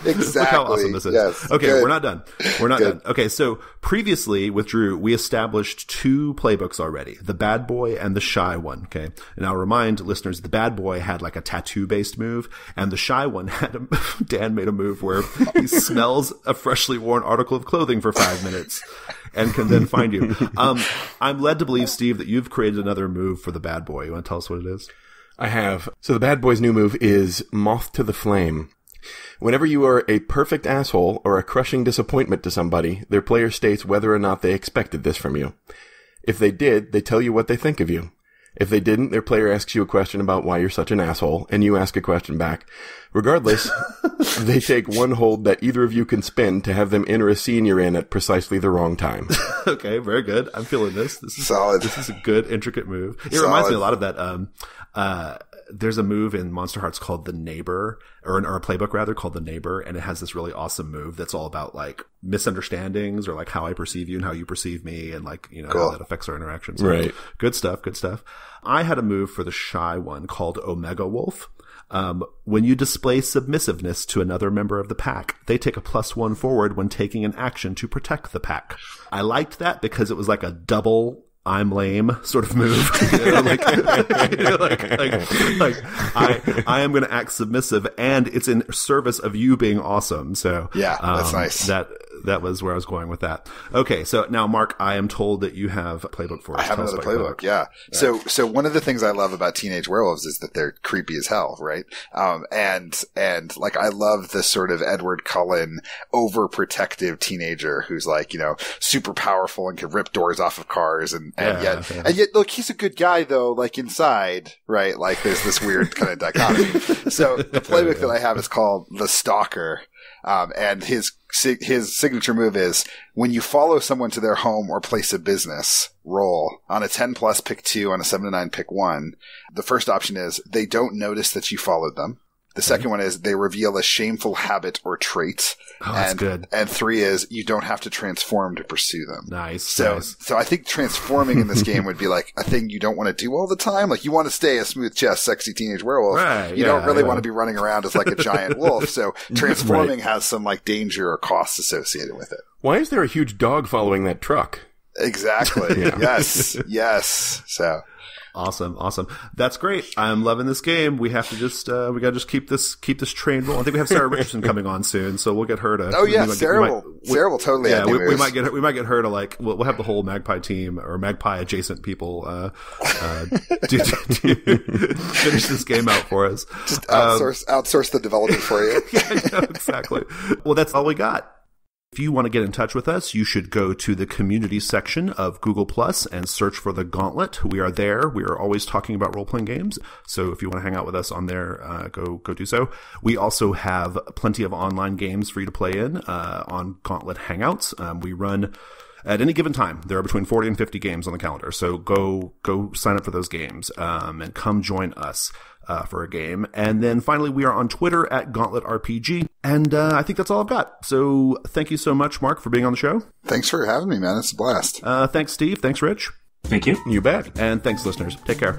[SPEAKER 2] Exactly.
[SPEAKER 1] Look how awesome this is.
[SPEAKER 2] Yes.
[SPEAKER 1] Okay,
[SPEAKER 2] Good.
[SPEAKER 1] we're not done. Okay, so previously with Drew, we established 2 playbooks already, the bad boy and the shy one. Okay. And I'll remind listeners, the bad boy had like a tattoo-based move, and the shy one Dan made a move where he smells a freshly worn article of clothing for 5 minutes and can then find you. I'm led to believe, Steve, that you've created another move for the bad boy. You want to tell us what it is?
[SPEAKER 3] I have. So the bad boy's new move is Moth to the Flame. Whenever you are a perfect asshole or a crushing disappointment to somebody, their player states whether or not they expected this from you. If they did, they tell you what they think of you. If they didn't, their player asks you a question about why you're such an asshole, and you ask a question back. Regardless, they take one hold that either of you can spin to have them enter a scene you're in at precisely the wrong time.
[SPEAKER 1] Okay, very good. I'm feeling this. This is
[SPEAKER 2] Solid.
[SPEAKER 1] This is a good, intricate move. It reminds me a lot of that. There's a move in Monster Hearts called The Neighbor, or a playbook rather, called The Neighbor, and it has this really awesome move that's all about like misunderstandings or like how I perceive you and how you perceive me, and like, you know, how that affects our interactions.
[SPEAKER 3] Right.
[SPEAKER 1] Good stuff. Good stuff. I had a move for the shy one called Omega Wolf. When you display submissiveness to another member of the pack, they take a +1 forward when taking an action to protect the pack. I liked that because it was like a double I'm lame sort of move. You know, I am going to act submissive, and it's in service of you being awesome. So
[SPEAKER 2] yeah, that's nice.
[SPEAKER 1] That was where I was going with that. Okay, so now, Mark, I am told that you have a playbook for us.
[SPEAKER 2] I have another playbook, yeah. So one of the things I love about teenage werewolves is that they're creepy as hell, right? And like, I love this sort of Edward Cullen overprotective teenager who's like, you know, super powerful and can rip doors off of cars, and yet, look, he's a good guy though, like inside, right? Like there's this weird kind of dichotomy. So the playbook that I have is called The Stalker. And his signature move is when you follow someone to their home or place of business, roll. On a 10+, pick 2. On a 7 to 9, pick 1. The first option is they don't notice that you followed them. The second one is they reveal a shameful habit or trait.
[SPEAKER 1] Oh, that's good.
[SPEAKER 2] And 3 is you don't have to transform to pursue them.
[SPEAKER 1] Nice.
[SPEAKER 2] So I think transforming in this game would be like a thing you don't want to do all the time. Like, you want to stay a smooth chest, sexy teenage werewolf.
[SPEAKER 1] Right,
[SPEAKER 2] you don't really want to be running around as like a giant wolf. So transforming has some like danger or costs associated with it.
[SPEAKER 3] Why is there a huge dog following that truck?
[SPEAKER 2] Exactly. Yes. So.
[SPEAKER 1] Awesome. That's great. I'm loving this game. We have to just, we gotta just keep this train rolling. I think we have Sarah Richardson coming on soon, so we'll get her to.
[SPEAKER 2] Oh yeah, Sarah will totally.
[SPEAKER 1] Yeah, we might get her to like. We'll have the whole Magpie team or Magpie adjacent people to finish this game out for us.
[SPEAKER 2] Just outsource the development for you.
[SPEAKER 1] Yeah, I know, exactly. Well, that's all we got. If you want to get in touch with us, you should go to the community section of Google Plus and search for The Gauntlet. We are there. We are always talking about role-playing games. So if you want to hang out with us on there, go do so. We also have plenty of online games for you to play in on Gauntlet Hangouts. We run at any given time. There are between 40 and 50 games on the calendar. So go sign up for those games and come join us for a game. And then finally, we are on Twitter at Gauntlet RPG. And I think that's all I've got. So thank you so much, Mark, for being on the show.
[SPEAKER 2] Thanks for having me, man. It's a blast.
[SPEAKER 1] Thanks, Steve. Thanks, Rich.
[SPEAKER 4] Thank you.
[SPEAKER 3] You bet.
[SPEAKER 1] And thanks, listeners. Take care.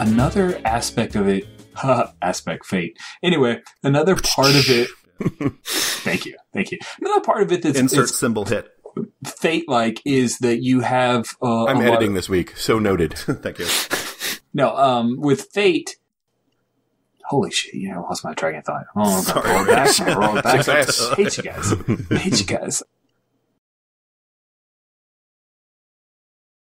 [SPEAKER 4] Another aspect of it, fate. Anyway, another part of it. Thank you. Another part of it that's
[SPEAKER 1] insert symbol hit.
[SPEAKER 4] Fate-like is that you have.
[SPEAKER 3] I'm editing this week, so noted.
[SPEAKER 1] Thank you.
[SPEAKER 4] No, with Fate. Holy shit! I lost my train of thought. Oh,
[SPEAKER 1] sorry.
[SPEAKER 4] Roll it back. Hate you guys.